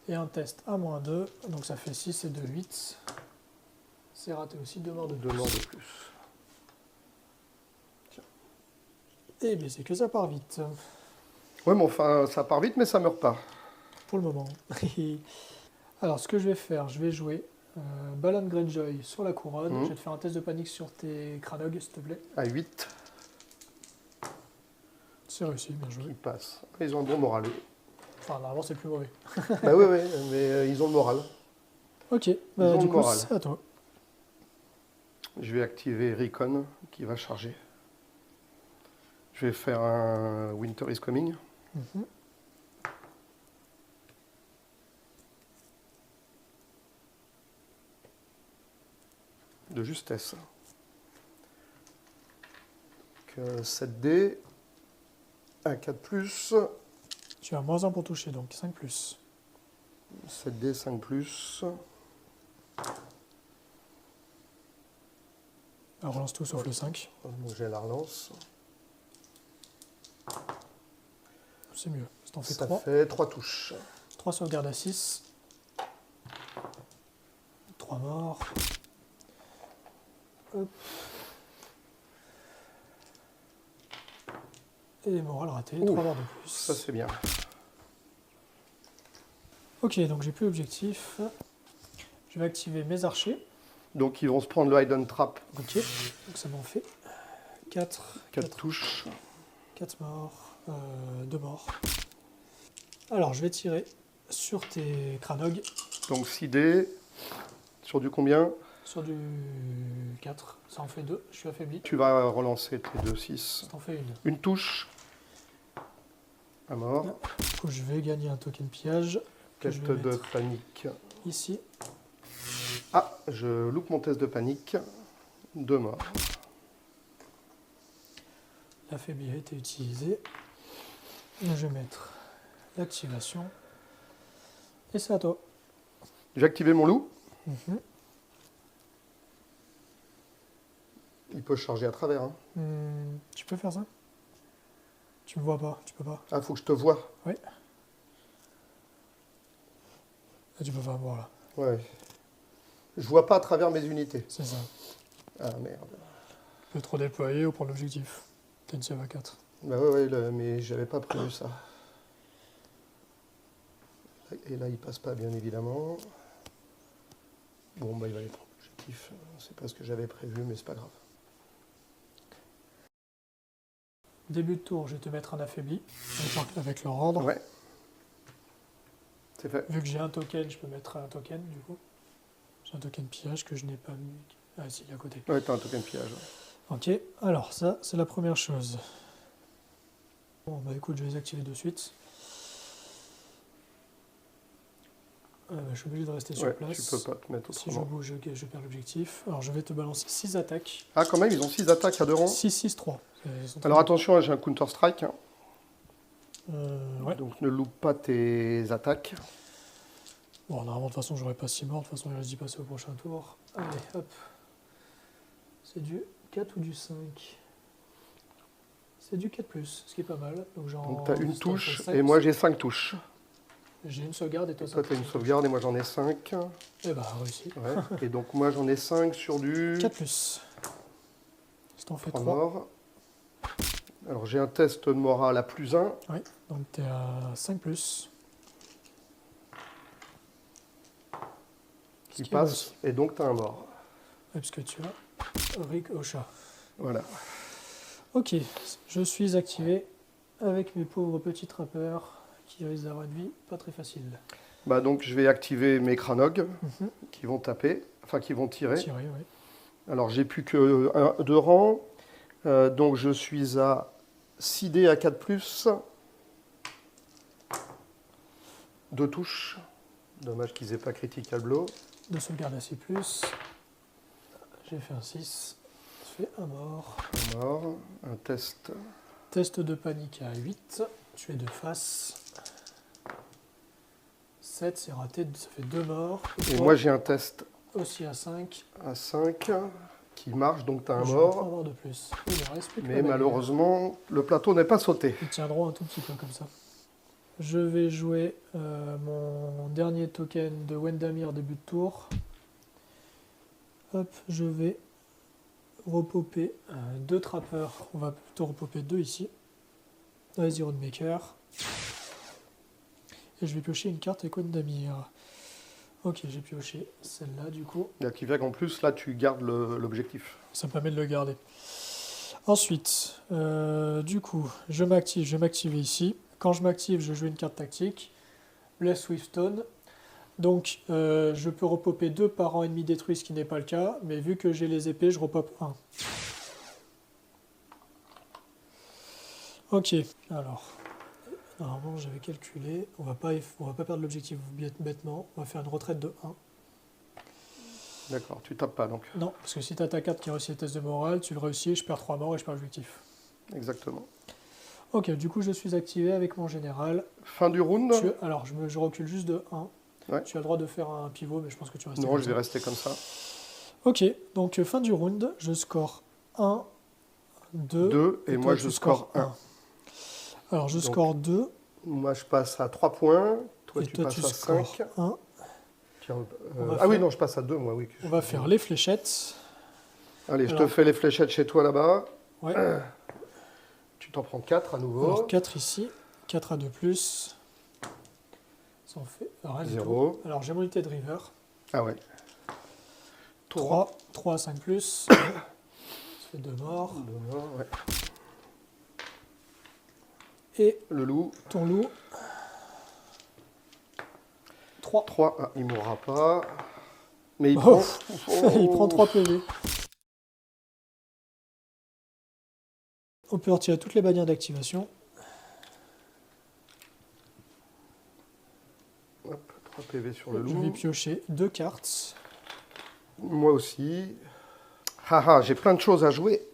S2: Et un test à moins 2, donc ça fait 6 et 2, 8. C'est raté aussi, 2 morts de
S1: 2
S2: plus.
S1: morts de plus.
S2: Et bien c'est que ça part vite.
S1: Ouais, mais enfin, ça part vite, mais ça meurt pas.
S2: Pour le moment. Alors ce que je vais faire, je vais jouer Balan Greyjoy sur la couronne. Je vais te faire un test de panique sur tes Kranog, s'il te plaît.
S1: À 8,
S2: C'est réussi, bien joué.
S1: ils passent. Ils ont un bon moral. eux.
S2: Enfin, normalement c'est le plus mauvais.
S1: Bah oui, oui, mais ils ont le moral.
S2: Ok,
S1: ont
S2: du
S1: le
S2: coup
S1: moral.
S2: c'est à toi.
S1: Je vais activer Recon qui va charger. Je vais faire un Winter is Coming.
S2: Mhm.
S1: De justesse. Donc, 7D, un 4+,
S2: Tu as -1 pour toucher, donc 5+.
S1: 7D, 5+.
S2: Alors, relance tout sauf le 5.
S1: Donc j'ai la relance.
S2: C'est mieux. Ça t'en fait
S1: Ça
S2: 3.
S1: fait 3 touches.
S2: 3 sauvegardes à 6. 3 morts. Hop. Et des morales ratées.
S1: Ouh,
S2: 3 morts de plus.
S1: Ça c'est bien.
S2: Ok, donc j'ai plus l'objectif. Je vais activer mes archers.
S1: Donc ils vont se prendre le Hidden Trap.
S2: Ok, donc ça m'en fait 4.
S1: 4 touches.
S2: 4 morts. 2 morts. Alors, je vais tirer sur tes Kranog.
S1: Donc 6D. Sur du combien?
S2: Sur du 4. Ça en fait 2. Je suis affaibli.
S1: Tu vas relancer tes 2-6.
S2: Ça t'en fait une.
S1: Une touche. À mort.
S2: Du coup, je vais gagner un token pillage. Que je
S1: Test
S2: vais
S1: de
S2: mettre
S1: panique.
S2: ici.
S1: Ah, je loupe mon test de panique. 2 morts.
S2: L'affaibli a été utilisé. Je vais mettre l'activation. Et c'est à toi.
S1: J'ai activé mon loup.
S2: Mhm.
S1: Il peut charger à travers. Hein.
S2: Tu peux faire ça? Tu me vois pas, tu peux pas.
S1: Ah, faut que je te vois.
S2: Oui. Ah, tu peux pas me voir là.
S1: Ouais. Je vois pas à travers mes unités.
S2: C'est ça.
S1: Ah merde.
S2: Tu peux trop déployer ou prendre l'objectif. T'as une save à 4.
S1: Bah ouais, mais j'avais pas prévu ça. Et là, il passe pas, bien évidemment. Bon, bah il va aller prendre l'objectif. C'est pas ce que j'avais prévu, mais c'est pas grave.
S2: Début de tour, je vais te mettre un affaibli avec le rendre.
S1: Ouais. C'est fait.
S2: Vu que j'ai un token, je peux mettre un token du coup. J'ai un token pillage que je n'ai pas mis. Ah si, il est à côté.
S1: Ouais, t'as un token pillage.
S2: Ok, alors ça, c'est la première chose. Bon, bah écoute, je vais les activer de suite. Je suis obligé de rester sur
S1: Ouais,
S2: place.
S1: tu peux pas te mettre
S2: Si je
S1: autrement.
S2: bouge, je perds l'objectif. Alors je vais te balancer 6 attaques.
S1: Ah, quand même, ils ont 6 attaques à 2 rangs.
S2: 6-6-3.
S1: Alors attention, j'ai un Counter Strike. Hein.
S2: Ouais.
S1: Donc ne loupe pas tes attaques.
S2: Bon, normalement, de toute façon, j'aurais pas 6 morts. De toute façon, il reste d'y passer au prochain tour. Allez, hop. C'est du 4 ou du 5? C'est du 4+, ce qui est pas mal.
S1: Donc tu as une touche,
S2: ça fait
S1: et moi j'ai 5 touches.
S2: J'ai une sauvegarde et toi,
S1: Toi, tu as une sauvegarde, et moi j'en ai 5.
S2: Eh bah, réussi.
S1: Ouais. Et donc moi j'en ai 5 sur du
S2: 4+. Si t'en fais
S1: 3
S2: 3.
S1: morts. Alors j'ai un test de morale à +1.
S2: Oui, donc t'es à 5+.
S1: Qui
S2: est
S1: passe,
S2: aussi.
S1: et donc tu as un mort.
S2: Ouais, parce que tu as Rick au chat.
S1: Voilà.
S2: Ok, je suis activé avec mes pauvres petits trappeurs qui risquent d'avoir une vie pas très facile.
S1: Bah donc je vais activer mes Kranog qui vont taper, enfin qui vont tirer.
S2: Tirer, oui.
S1: Alors j'ai plus que 2 rangs, donc je suis à 6D à 4+, 2 touches. Dommage qu'ils aient pas critical blow.
S2: 2 sauvegardes à 6+. J'ai fait un 6. Ça fait un mort.
S1: Un mort, un test.
S2: Test de panique à 8. Je fais de face. 7, c'est raté, ça fait 2 morts.
S1: Et moi j'ai un test
S2: Aussi à 5.
S1: à 5 qui marche, donc tu as un
S2: Je vais pas
S1: mort.
S2: avoir de plus. Il ne reste plus que
S1: Mais
S2: la baguette.
S1: malheureusement, le plateau n'est pas sauté.
S2: Ils tiendront un tout petit peu comme ça. Je vais jouer mon dernier token de Wendamir début de tour. Hop, je vais repopper 2 trappeurs. On va plutôt repopper 2 ici. Vas-y, Roadmaker. Et je vais piocher une carte avec Wendamir. Ok, j'ai pioché celle-là du coup.
S1: Il qui fait qu'en plus, là, tu gardes l'objectif.
S2: Ça me permet de le garder. Ensuite, du coup, je vais m'activer ici. Quand je m'active, je joue une carte tactique. Bless with Stone. Donc, je peux repoper 2 par rang ennemi détruit, ce qui n'est pas le cas. Mais vu que j'ai les épées, je repop 1. Ok, alors... Normalement, j'avais calculé. On va pas perdre l'objectif bêtement. On va faire une retraite de 1.
S1: D'accord, tu tapes pas donc.
S2: Non, parce que si tu as ta carte qui réussit les tests de morale, tu le réussis, je perds 3 morts et je perds l'objectif.
S1: Exactement.
S2: Ok, du coup, je suis activé avec mon général.
S1: Fin du round.
S2: Alors, je recule juste de 1.
S1: Ouais.
S2: Tu as le droit de faire un pivot, mais je pense que tu restes.
S1: Non, je vais rester comme ça.
S2: Ok, donc fin du round, je score 1, 2.
S1: 2, et moi je score 1.
S2: Alors, je score 2.
S1: Moi, je passe à 3 points. Toi, tu passes à 5.
S2: 1.
S1: Oui, non, je passe à 2, moi, oui.
S2: On va faire les fléchettes.
S1: Allez, je te fais les fléchettes chez toi, là-bas.
S2: Ouais.
S1: Tu t'en prends 4 à nouveau.
S2: Alors, 4 ici. 4 à 2+. Ça en fait rien du
S1: 0.
S2: tout. Alors, j'ai mon unité de river.
S1: Ah ouais.
S2: 3 à 5+. Ça fait 2 morts.
S1: 2 morts, ouais.
S2: Et
S1: le loup.
S2: Ton loup. 3.
S1: 3. Ah, il mourra pas. Mais il prend...
S2: il prend 3 PV. On peut retirer toutes les bannières d'activation.
S1: Hop, 3 PV sur le loup.
S2: Je vais piocher 2 cartes.
S1: Moi aussi. Haha, j'ai plein de choses à jouer.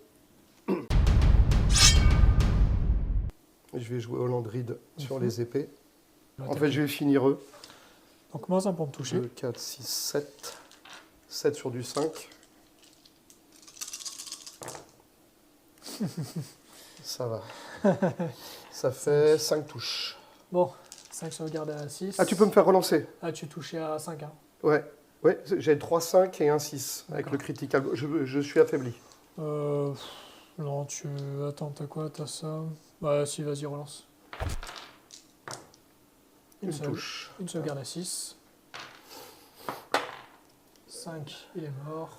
S1: Je vais jouer Hollandride sur les épées. En fait, je vais finir eux.
S2: Donc, moins 1 pour me toucher.
S1: 2, 4, 6, 7. 7 sur du 5. Ça va. Ça fait 5 touches.
S2: Bon, 5 sauvegardes à 6.
S1: Ah, tu peux me faire relancer?
S2: Ah, tu touchais à 5, hein.
S1: Ouais. Ouais, j'ai 3, 5 et un 6 avec le critical. Je suis affaibli.
S2: Non, tu... Attends, t'as quoi? T'as ça? Bah si, vas-y, relance. Une
S1: touche.
S2: Une sauvegarde à 6. 5, il est mort.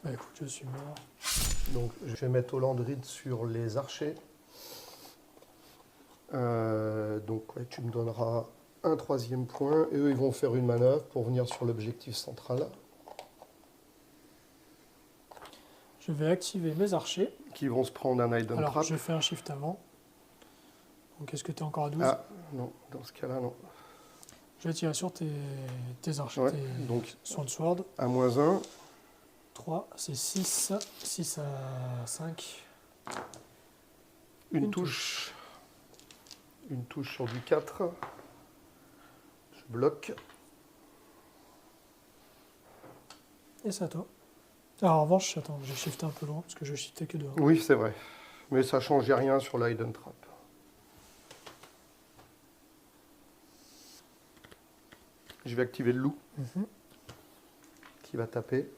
S2: Bah écoute, je suis mort.
S1: Donc je vais mettre Hollandride sur les archers. Donc ouais, tu me donneras un 3e point. Et eux, ils vont faire une manœuvre pour venir sur l'objectif central.
S2: Je vais activer mes archers.
S1: Qui vont se prendre un Hidden
S2: Alors,
S1: Trap.
S2: je fais un shift avant. Donc, est-ce que tu es encore à 12?
S1: Ah, non, dans ce cas-là, non.
S2: Je vais tirer sur tes archers,
S1: Ouais,
S2: tes
S1: donc
S2: Swordsword.
S1: à -1.
S2: 3, c'est 6. 6 à 5.
S1: Une touche. Une touche sur du 4. Je bloque.
S2: Et c'est à toi. Alors, en revanche, attends, j'ai shifté un peu loin parce que je shiftais que dehors.
S1: Oui, c'est vrai. Mais ça ne changeait rien sur la Hidden Trap. Je vais activer le loup qui va taper.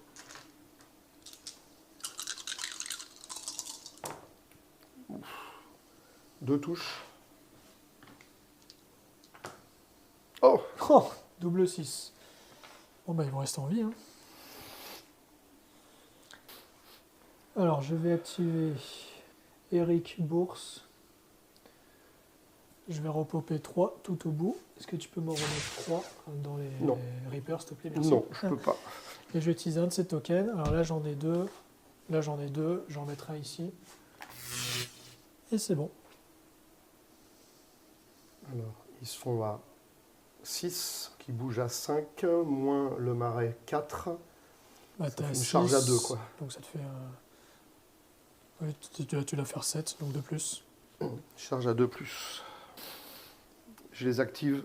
S1: Deux touches. Oh!
S2: Oh, double 6. Bon, bah, ils vont rester en vie, hein. Alors, je vais activer Eric Bourse. Je vais repoper 3 tout au bout. Est-ce que tu peux m'en remettre 3 dans les Reapers, s'il te plaît? Merci.
S1: Non, je peux pas.
S2: Et je vais utiliser un de ces tokens. Alors là, j'en ai 2. Là, j'en ai 2. J'en mettrai un ici. Et c'est bon.
S1: Alors, ils sont à 6, qui bougent à 5, moins le marais 4.
S2: Bah,
S1: ça fait une charge à 2, quoi.
S2: Donc ça te fait... Oui, tu dois faire 7, donc de plus.
S1: Charge à 2+. Je les active,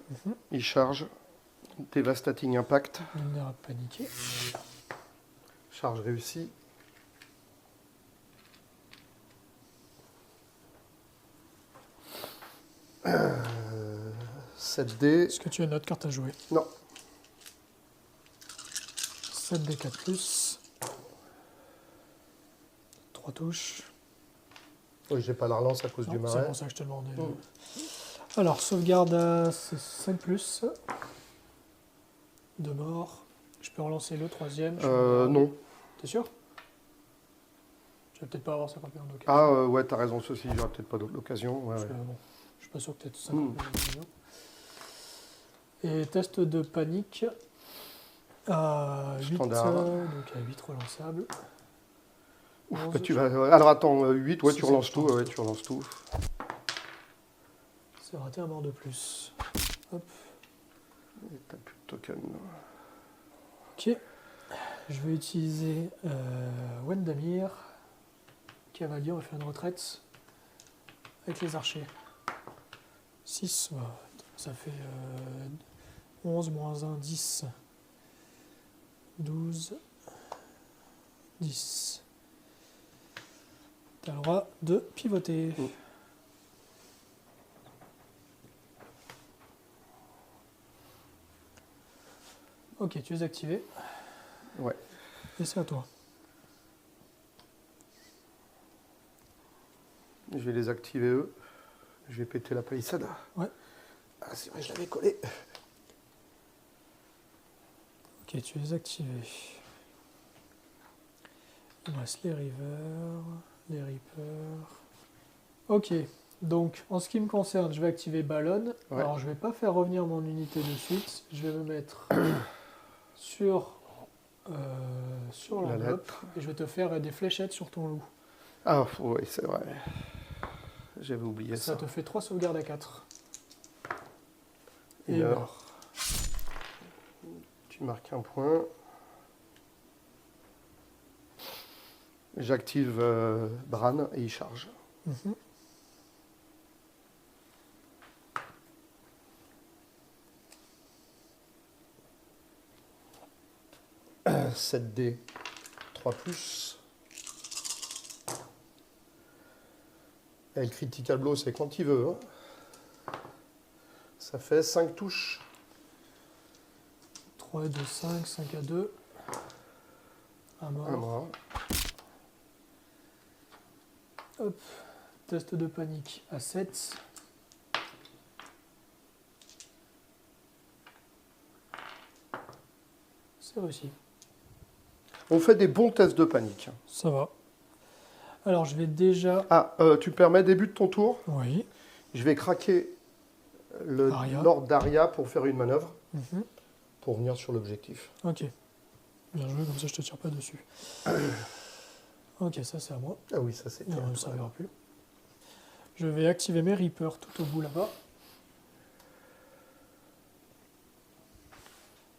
S1: ils chargent. Devastating Impact.
S2: Vulnérable paniqué.
S1: Charge réussie. Euh, 7D.
S2: Est-ce que tu as une autre carte à jouer?
S1: Non.
S2: 7D4+. 3 touches.
S1: Oui, j'ai pas la relance à cause du marais.
S2: C'est pour ça que je te demandais. Alors, sauvegarde à 5+. 2 morts. Je peux relancer le 3e.
S1: Non.
S2: T'es sûr? Tu vas peut-être pas avoir 50 millions d'occasion.
S1: Ah ouais, t'as raison, ceci, j'aurai peut-être pas l'occasion. Ouais, ouais.
S2: Bon, je suis pas sûr que tu aies 50 millions d'occasion. Et test de panique. À 8,
S1: Standard.
S2: donc à 8 relançables.
S1: Ouf,
S2: 11,
S1: bah, tu vas... Alors attends, 8, ouais,
S2: Si,
S1: tu
S2: c'est
S1: relances tout.
S2: bon.
S1: Ouais, tu relances tout.
S2: C'est raté un mort de plus. Hop.
S1: Et t'as plus de token.
S2: Ok. Je vais utiliser Wendamir. Cavalier, on va faire une retraite. Avec les archers. 6, ça fait 11 moins 1, 10. 12. 10. T'as le droit de pivoter.
S1: Mm.
S2: Ok, tu es activé.
S1: Ouais.
S2: Et c'est à toi.
S1: Je vais les activer eux. Je vais péter la palissade.
S2: Ouais.
S1: Ah, c'est vrai, je l'avais collé.
S2: Ok, tu es activé. Il me reste les rivers, les reapers. Ok, donc en ce qui me concerne, je vais activer Ballon.
S1: Ouais.
S2: Alors je vais pas faire revenir mon unité de suite. Je vais me mettre sur
S1: La
S2: l'enveloppe
S1: lettre.
S2: et je vais te faire des fléchettes sur ton loup.
S1: Ah, oui, c'est vrai. J'avais oublié
S2: Ça
S1: ça.
S2: te fait 3 sauvegardes à 4.
S1: Il
S2: Et
S1: meurt.
S2: meurt.
S1: Tu marques un point. J'active Bran et il charge.
S2: Mhm.
S1: 7D, 3+. Et le critical blow, c'est quand il veut. Hein. Ça fait 5 touches.
S2: 3 et 2, 5, 5 à 2. Un mort.
S1: Un mort.
S2: Hop. Test de panique à 7. C'est réussi.
S1: On fait des bons tests de panique.
S2: Ça va. Alors je vais déjà...
S1: Ah, tu permets début de ton tour.
S2: Oui.
S1: Je vais craquer le
S2: Aria.
S1: Lord d'Aria pour faire une manœuvre,
S2: Mhm.
S1: pour venir sur l'objectif.
S2: Ok. Bien joué, comme ça je te tire pas dessus. Ok, ça c'est à moi.
S1: Ah oui, ça c'est
S2: Non,
S1: clair.
S2: ça ne servira plus. Je vais activer mes Reapers tout au bout là-bas.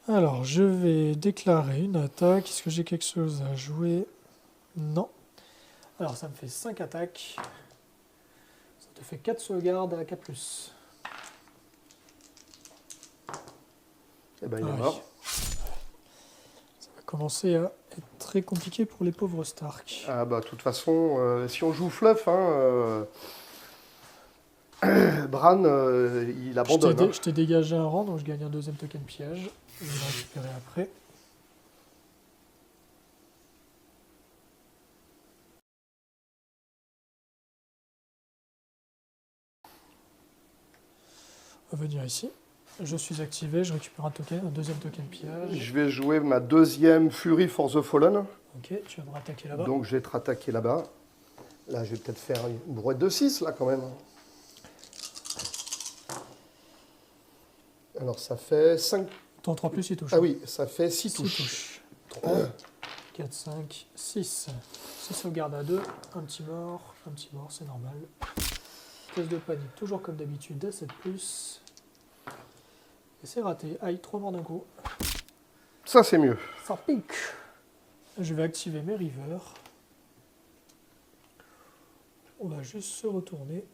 S2: Alors, je vais déclarer une attaque. Est-ce que j'ai quelque chose à jouer? Non. Alors, ça me fait 5 attaques. Ça te fait 4 sauvegardes à 4+.
S1: Eh ben, il est
S2: Ah oui.
S1: mort.
S2: Ça va commencer à être très compliqué pour les pauvres Stark.
S1: Ah bah, de toute façon, si on joue fluff, hein, Bran, il abandonne. Hein.
S2: Je t'ai dégagé un rang, donc je gagne un deuxième token piège. Je vais le récupérer après. On va venir ici. Je suis activé, je récupère un token, un deuxième token piège.
S1: Je vais jouer ma deuxième Fury for the Fallen.
S2: Ok, tu vas me rattaquer là-bas.
S1: Donc je vais te rattaquer là-bas. Là, je vais peut-être faire une brouette de 6, là, quand même. Alors, ça fait 5...
S2: Ton 3+, il touche.
S1: Ah oui, ça fait 6
S2: 6
S1: touches.
S2: touches. 3, 4, 5, 6. 6 sauvegardes à 2. Un petit mort, c'est normal. Test de panique, toujours comme d'habitude, à 7+. Et c'est raté. Aïe, 3 morts d'un coup.
S1: Ça, c'est mieux.
S2: Ça pique. Je vais activer mes rivers. On va juste se retourner.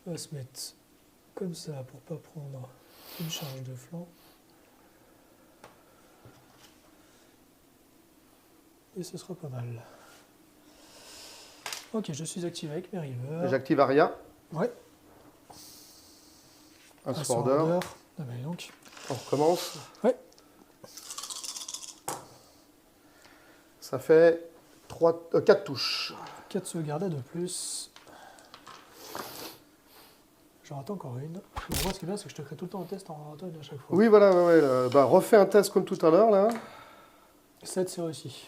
S2: On va se mettre comme ça pour pas prendre une charge de flanc. Et ce sera pas mal. Ok, je suis activé avec mes rivers.
S1: J'active Aria.
S2: Ouais.
S1: Un
S2: Un
S1: Sworder.
S2: Sworder. Ah bah donc.
S1: On recommence.
S2: Ouais.
S1: Ça fait 4 touches.
S2: 4 sauvegardes à 2+. J'en rate encore une. Bon, moi, ce qui est bien, c'est que je te crée tout le temps un test en ratant une à chaque fois.
S1: Oui, voilà, ouais, ouais, bah, refais un test comme tout à l'heure, là.
S2: 7, c'est réussi.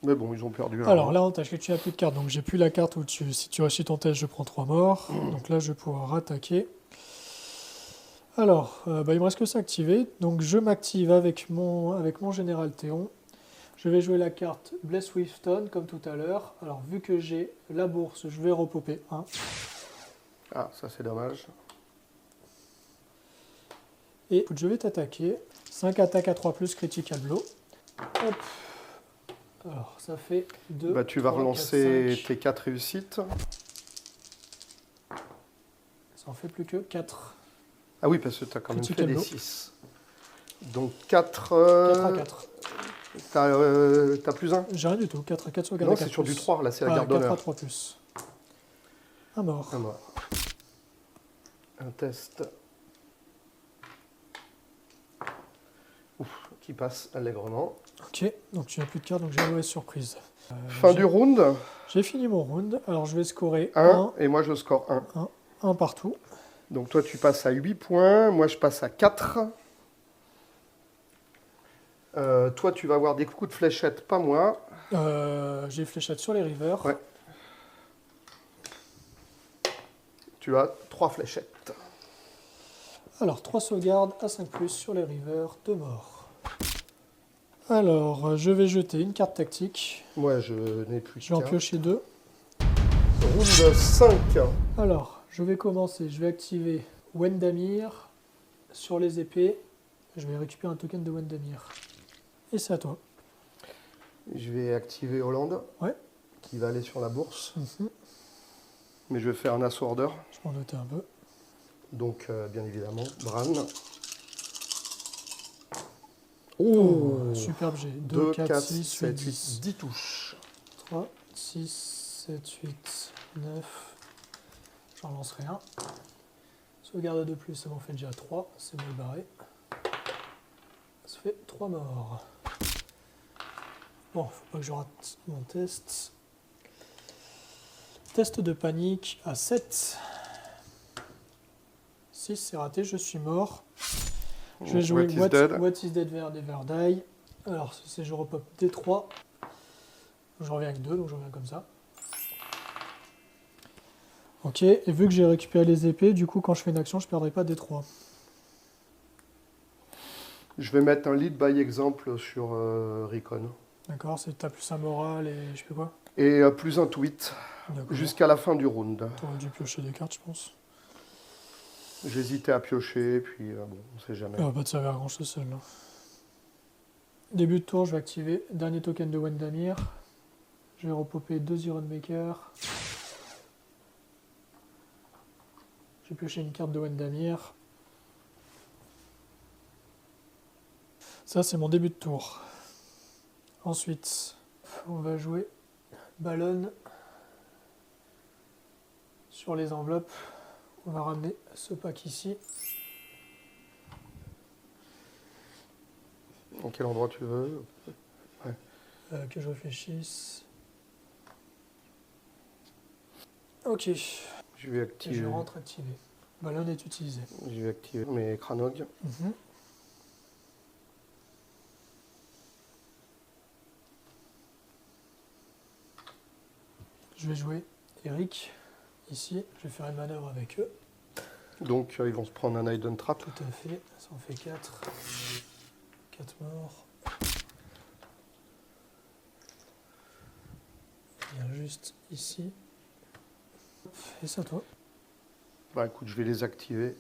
S1: Mais bon, ils ont perdu un.
S2: Alors, l'avantage, c'est que tu n'as plus de carte, donc j'ai plus la carte où si tu réussis ton test, je prends 3 morts. Donc là, je vais pouvoir attaquer. Alors, il me reste que ça activé. Donc, je m'active avec mon général Théon. Je vais jouer la carte Bless with Stone, comme tout à l'heure. Alors, vu que j'ai la bourse, je vais repopper 1.
S1: Ah, ça c'est dommage.
S2: Et écoute, je vais t'attaquer. 5 attaques à 3+, critical blow. Hop. Alors, ça fait 2.
S1: Bah, tu vas
S2: 3,
S1: relancer
S2: 4, 5.
S1: tes 4 réussites.
S2: Ça en fait plus que 4.
S1: Ah oui, parce que tu as quand même
S2: Critical
S1: fait des
S2: blow.
S1: 6. Donc 4.
S2: 4 à 4.
S1: T'as plus 1?
S2: J'ai rien du tout. 4 à 4 sauvegarde
S1: Non,
S2: à 4+.
S1: c'est sur du 3, là c'est la
S2: Ah,
S1: garde
S2: 4 à
S1: d'honneur.
S2: 3+. Un mort.
S1: Un mort. Un test. Ouf, qui passe allègrement.
S2: Ok, donc tu n'as plus de cartes, donc j'ai une mauvaise surprise.
S1: Fin du round.
S2: J'ai fini mon round. Alors je vais scorer
S1: 1, et moi je score 1.
S2: 1 partout.
S1: Donc toi tu passes à 8 points, moi je passe à 4. Toi tu vas avoir des coups de fléchette, pas moi.
S2: J'ai fléchette sur les rivers.
S1: Ouais. Tu as 3 fléchettes.
S2: Alors 3 sauvegardes à 5+, sur les rivers, 2 morts. Alors je vais jeter une carte tactique.
S1: Moi je n'ai plus de
S2: Je vais en
S1: cartes.
S2: piocher 2.
S1: Round 5.
S2: Alors je vais commencer, je vais activer Wendamir sur les épées. Je vais récupérer un token de Wendamir. Et c'est à toi.
S1: Je vais activer Hollande.
S2: Ouais.
S1: Qui va aller sur la bourse.
S2: Mhm.
S1: Mais je vais faire un assaut order.
S2: Je m'en doutais un peu.
S1: Donc bien évidemment, Bran.
S2: Oh, superbe G. 2, 4, 6, 8,
S1: 10.
S2: 10.
S1: 10 touches.
S2: 3, 6, 7, 8, 9. J'en lancerai un. Sauvegarde de plus, ça m'en fait déjà 3. C'est mal barré. Ça fait 3 morts. Bon, faut pas que je rate mon test. Test de panique à 7. 6, c'est raté, je suis mort. Je vais jouer What is Dead Vert Never Die. Alors, c'est je repop D3. Je reviens avec 2, donc je reviens comme ça. Ok, et vu que j'ai récupéré les épées, du coup, quand je fais une action, je ne perdrai pas D3.
S1: Je vais mettre un lead by exemple sur Recon.
S2: D'accord, c'est t'as plus un moral et je sais pas quoi.
S1: Et plus un tweet jusqu'à la fin du round.
S2: T'aurais dû piocher des cartes, je pense.
S1: J'hésitais à piocher, puis bon, on sait jamais.
S2: Ça va pas te servir à grand chose seul. Là. Début de tour, je vais activer dernier token de Wendamir. Je vais repopper 2 Iron Maker. J'ai pioché une carte de Wendamir. Ça, c'est mon début de tour. Ensuite, on va jouer Ballon sur les enveloppes. On va ramener ce pack ici.
S1: En quel endroit tu veux?
S2: Ouais. Que je réfléchisse. Ok.
S1: Je vais activer.
S2: Et je rentre activé. Ballon est utilisé.
S1: Je vais activer mes Kranog.
S2: Je vais jouer Eric. Ici, je vais faire une manœuvre avec eux.
S1: Donc ils vont se prendre un Hidden Trap.
S2: Tout à fait, ça en fait 4. 4 morts. Il vient juste ici. Et c'est à toi.
S1: Bah écoute, je vais les activer.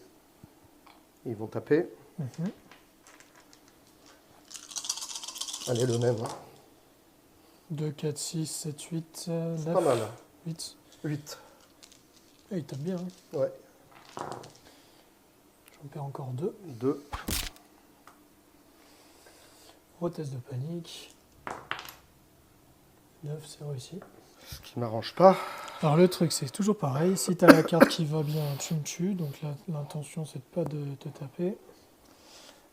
S1: Ils vont taper. Allez, le même.
S2: 2, 4, 6, 7, 8, 9.
S1: Pas mal.
S2: 8.
S1: 8.
S2: Ah, il tape bien. Hein.
S1: Ouais.
S2: J'en perds encore 2.
S1: 2.
S2: Retest de panique. 9, c'est réussi.
S1: Ce qui m'arrange pas.
S2: Alors le truc, c'est toujours pareil. Si tu as la carte qui va bien, tu me tues. Donc l'intention, c'est pas de te taper.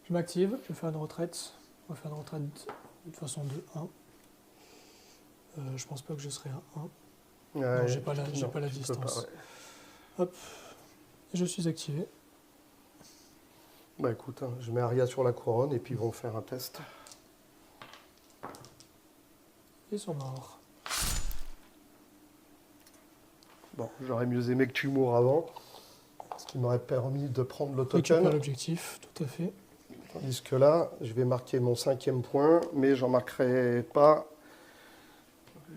S2: Je m'active, je vais faire une retraite. On va faire une retraite de façon de 1. Je pense pas que je serai à 1.
S1: Ouais,
S2: non, j'ai pas la distance.
S1: Pas, ouais.
S2: Hop. Et je suis activé.
S1: Bah écoute, hein, je mets Aria sur la couronne et puis ils vont faire un test.
S2: Ils sont morts.
S1: Bon, j'aurais mieux aimé que tu moures avant, ce qui m'aurait permis de prendre le
S2: Récupère
S1: token.
S2: l'objectif, tout à fait.
S1: Tandis que là, je vais marquer mon 5e point, mais j'en marquerai pas.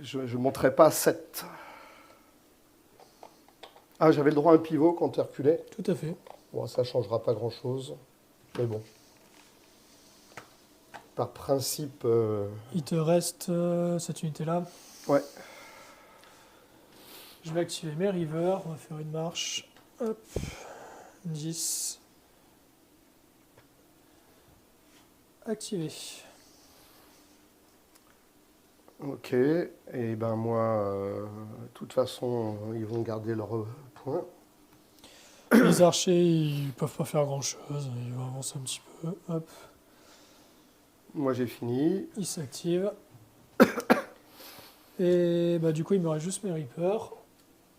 S1: Je ne monterai pas 7. Ah, j'avais le droit à un pivot quand tu reculais.
S2: Tout à fait.
S1: Bon, ça ne changera pas grand-chose. Mais bon. Par principe...
S2: Il te reste cette unité-là.
S1: Ouais.
S2: Je vais activer mes rivers. On va faire une marche. Hop. 10. Activé.
S1: Ok. Et ben moi, de toute façon, ils vont garder leur point.
S2: Les archers, ils peuvent pas faire grand-chose. Ils vont avancer un petit peu. Hop.
S1: Moi, j'ai fini.
S2: Ils s'activent. Et bah, du coup, il me reste juste mes reapers.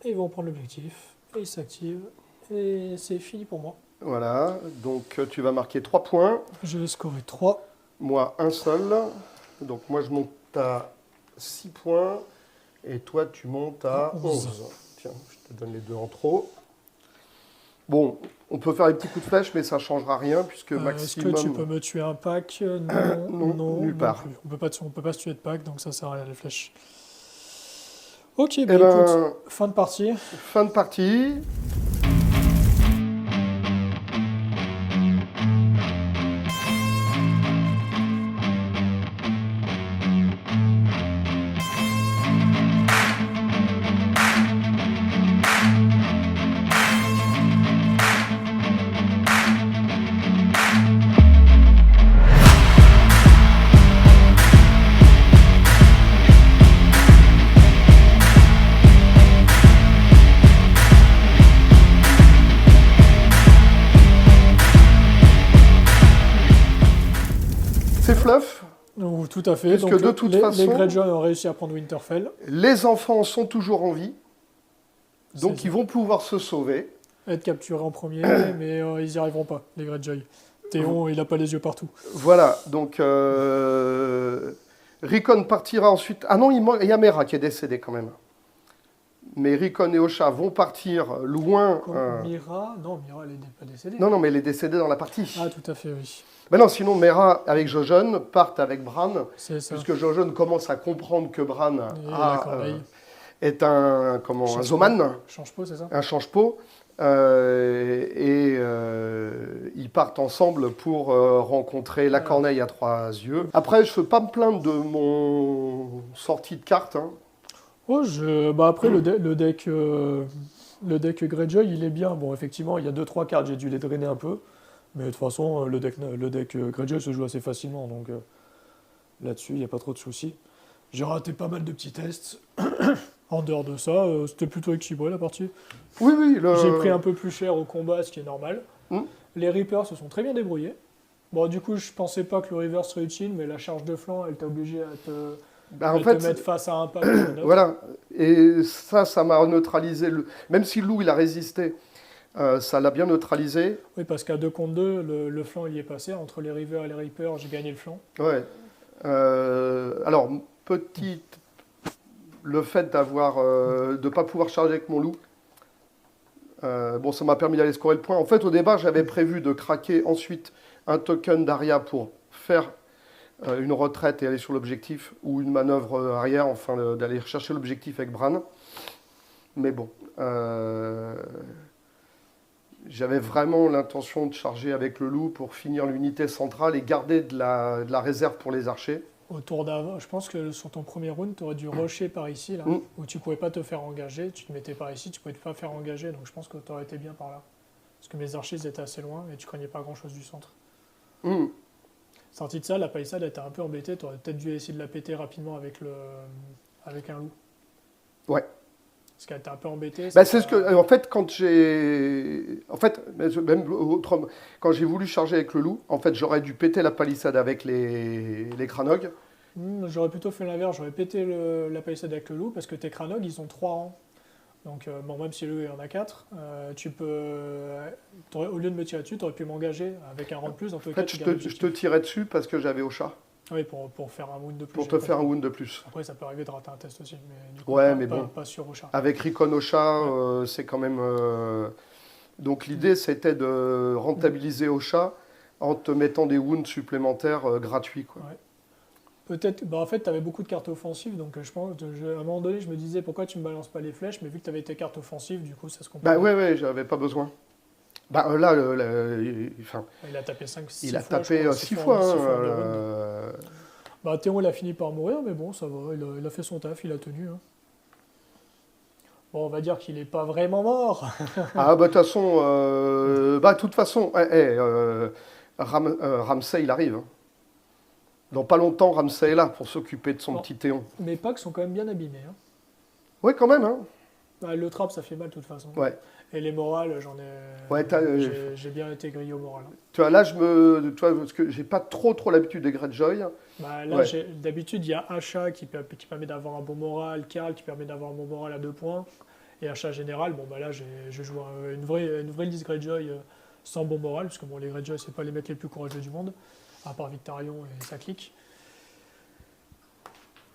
S2: Et ils vont prendre l'objectif. Et ils s'activent. Et c'est fini pour moi.
S1: Voilà. Donc, tu vas marquer 3 points.
S2: Je vais scorer 3.
S1: Moi, un seul. Donc, moi, je monte à 6 points. Et toi, tu montes à 11. Tiens, je te donne les deux en trop. Bon, on peut faire des petits coups de flèche, mais ça ne changera rien, puisque maximum...
S2: Est-ce que tu peux me tuer un pack? Non,
S1: Non, nulle part.
S2: plus. On peut pas se tuer de pack, donc ça sert à rien les flèches. Ok,
S1: Eh
S2: bah
S1: ben,
S2: écoute, fin de partie.
S1: fin de partie. C'est fluff.
S2: Donc, tout à fait.
S1: Puisque
S2: Donc,
S1: de toute
S2: les
S1: façon-
S2: Greyjoy ont réussi à prendre Winterfell.
S1: Les enfants sont toujours en vie. Donc,
S2: C'est
S1: ils vont pouvoir se sauver.
S2: être capturés en premier, mais ils n'y arriveront pas, les Greyjoy. Théon, il a pas les yeux partout.
S1: Voilà. Donc, Rickon partira ensuite. Ah non, il y a Mera qui est décédé quand même. Mais Rickon et Osha vont partir loin.
S2: Mira, non, Mira, elle n'est pas décédée.
S1: Non, mais elle est décédée dans la partie.
S2: Ah, tout à fait, oui.
S1: Ben non, sinon Mera avec Jojon partent avec Bran,
S2: C'est ça.
S1: puisque Jojon commence à comprendre que Bran
S2: Et la corbeille.
S1: est un Zoman,
S2: Change pas, c'est ça?
S1: un change-peau, ils partent ensemble pour rencontrer la Corneille à 3 yeux. Après, je ne peux pas me plaindre de mon sortie de carte. Hein.
S2: Oh, bah après, le deck Greyjoy, il est bien. Bon, effectivement, il y a 2-3 cartes, j'ai dû les drainer un peu. Mais de toute façon, le deck Greyjoy se joue assez facilement. Donc là-dessus, il n'y a pas trop de soucis. J'ai raté pas mal de petits tests. En dehors de ça, c'était plutôt équilibré la partie.
S1: Oui.
S2: J'ai pris un peu plus cher au combat, ce qui est normal.
S1: Mm.
S2: Les Reapers se sont très bien débrouillés. Bon, du coup, je pensais pas que le River serait utile, mais la charge de flanc, elle t'a obligé à
S1: En
S2: te
S1: fait,
S2: mettre face à un pack.
S1: voilà. Et ça m'a neutralisé. Même si Lou, il a résisté, ça l'a bien neutralisé.
S2: Oui, parce qu'à 2 contre 2, le flanc, il y est passé. Entre les Rivers et les Reapers, j'ai gagné le flanc.
S1: Ouais. Alors, le fait de ne pas pouvoir charger avec mon loup, bon, ça m'a permis d'aller scorer le point. En fait, au départ, j'avais prévu de craquer ensuite un token d'Aria pour faire une retraite et aller sur l'objectif, ou une manœuvre arrière, enfin d'aller chercher l'objectif avec Bran. Mais bon, j'avais vraiment l'intention de charger avec le loup pour finir l'unité centrale et garder de la réserve pour les archers.
S2: Au tour d'avant, je pense que sur ton premier round, tu aurais dû rusher par ici, là, où tu pouvais pas te faire engager. Tu te mettais par ici, tu pouvais pas faire engager, donc je pense que tu aurais été bien par là. Parce que mes archers ils étaient assez loin et tu craignais pas grand-chose du centre. Sorti de ça, la palissade était un peu embêtée. Tu aurais peut-être dû essayer de la péter rapidement avec un loup.
S1: Ouais.
S2: Parce qu'elle était un peu embêtée.
S1: Bah, c'est ce que, en fait, quand j'ai voulu charger avec le loup, en fait, j'aurais dû péter la palissade avec les Kranog.
S2: J'aurais plutôt fait l'inverse. J'aurais pété la palissade avec le loup parce que tes Kranog, ils ont 3 rangs. Donc, bon, même si le loup il en a 4, tu peux. Au lieu de me tirer dessus, tu aurais pu m'engager avec un rang de plus. Dans tous les cas,
S1: En fait, je te tirais dessus parce que j'avais Osha.
S2: Oui, pour faire un wound de plus.
S1: Pour te faire un wound de plus.
S2: Après, ça peut arriver de rater un test aussi, mais du coup,
S1: Ouais, mais bon.
S2: pas sur Ocha.
S1: Avec Recon Ocha,
S2: Ouais.
S1: c'est quand même... Donc l'idée, c'était de rentabiliser Ocha en te mettant des wounds supplémentaires gratuits, quoi.
S2: Ouais. Peut-être, bah en fait, tu avais beaucoup de cartes offensives, donc je pense, à un moment donné, je me disais pourquoi tu me balances pas les flèches, mais vu que tu avais tes cartes offensives, du coup, ça se comprend.
S1: Bah ouais, j'avais pas besoin. Bah là, enfin,
S2: Il a tapé 5, 6
S1: il a
S2: fois.
S1: tapé 6 fois.
S2: Bah Théon, il a fini par mourir, mais bon, ça va, il a fait son taf, il a tenu. Hein. Bon, on va dire qu'il est pas vraiment mort.
S1: Ah bah de toute façon, Ramsay, il arrive. Hein. Dans pas longtemps, Ramsay est là pour s'occuper de son
S2: Bon.
S1: petit Théon.
S2: Mes packs sont quand même bien abîmés. Hein.
S1: Ouais, quand même. Hein.
S2: Bah, le trap, ça fait mal de toute façon.
S1: Ouais.
S2: Et les morales,
S1: Ouais,
S2: j'ai bien été grillé au moral. Hein.
S1: Tu vois, là, tu vois, parce que j'ai pas trop l'habitude des Greyjoy.
S2: Bah, là, d'habitude, il y a Achat qui permet d'avoir un bon moral, Karl qui permet d'avoir un bon moral à 2 points, et Achat général. Bon, bah là, je joue une vraie liste Greyjoy sans bon moral, parce que bon, les Greyjoy, c'est pas les mecs les plus courageux du monde, à part Victarion et sa clique.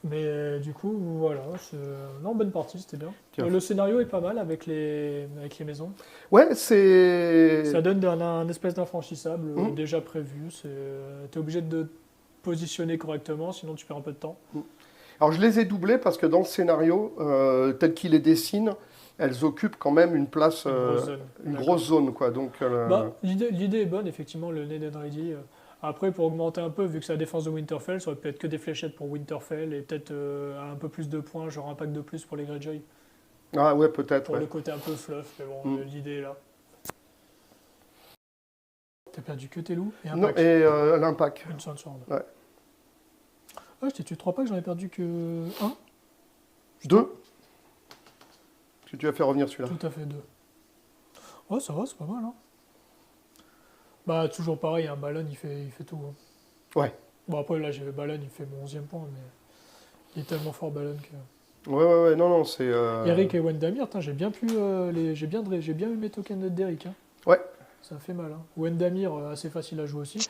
S2: Mais du coup, voilà, non, bonne partie, c'était bien. Le scénario est pas mal avec les maisons.
S1: Ouais, c'est...
S2: Ça donne un espèce d'infranchissable déjà prévu. T'es obligé de te positionner correctement, sinon tu perds un peu de temps.
S1: Alors je les ai doublés parce que dans le scénario, tel qu'il les dessine, elles occupent quand même une place, une grosse zone, quoi. Donc,
S2: bah, l'idée est bonne, effectivement, le Ned and Ready. Après, pour augmenter un peu, vu que c'est la défense de Winterfell, ça aurait pu être que des fléchettes pour Winterfell et peut-être un peu plus de points, genre un pack de plus pour les Greyjoy.
S1: Ah ouais, peut-être.
S2: Pour le côté un peu fluff, mais bon, l'idée est là. T'as perdu que tes loups et un pack.
S1: Et l'impact.
S2: Une seule sword.
S1: Ouais.
S2: Ah, je t'ai tué 3 packs, j'en ai perdu que 1.
S1: 2. Parce que tu as fait revenir celui-là.
S2: Tout à fait 2. Ouais, ça va, c'est pas mal. Hein. Bah, toujours pareil, un Ballon, il fait tout. Hein.
S1: Ouais.
S2: Bon, après, là, j'ai Ballon, il fait mon 11e point, mais il est tellement fort, Ballon, que...
S1: Ouais, non, c'est...
S2: Eric et Wendamir, j'ai bien pu j'ai bien eu mes tokens d'Eric. Hein.
S1: Ouais.
S2: Ça fait mal. Hein. Wendamir, assez facile à jouer aussi.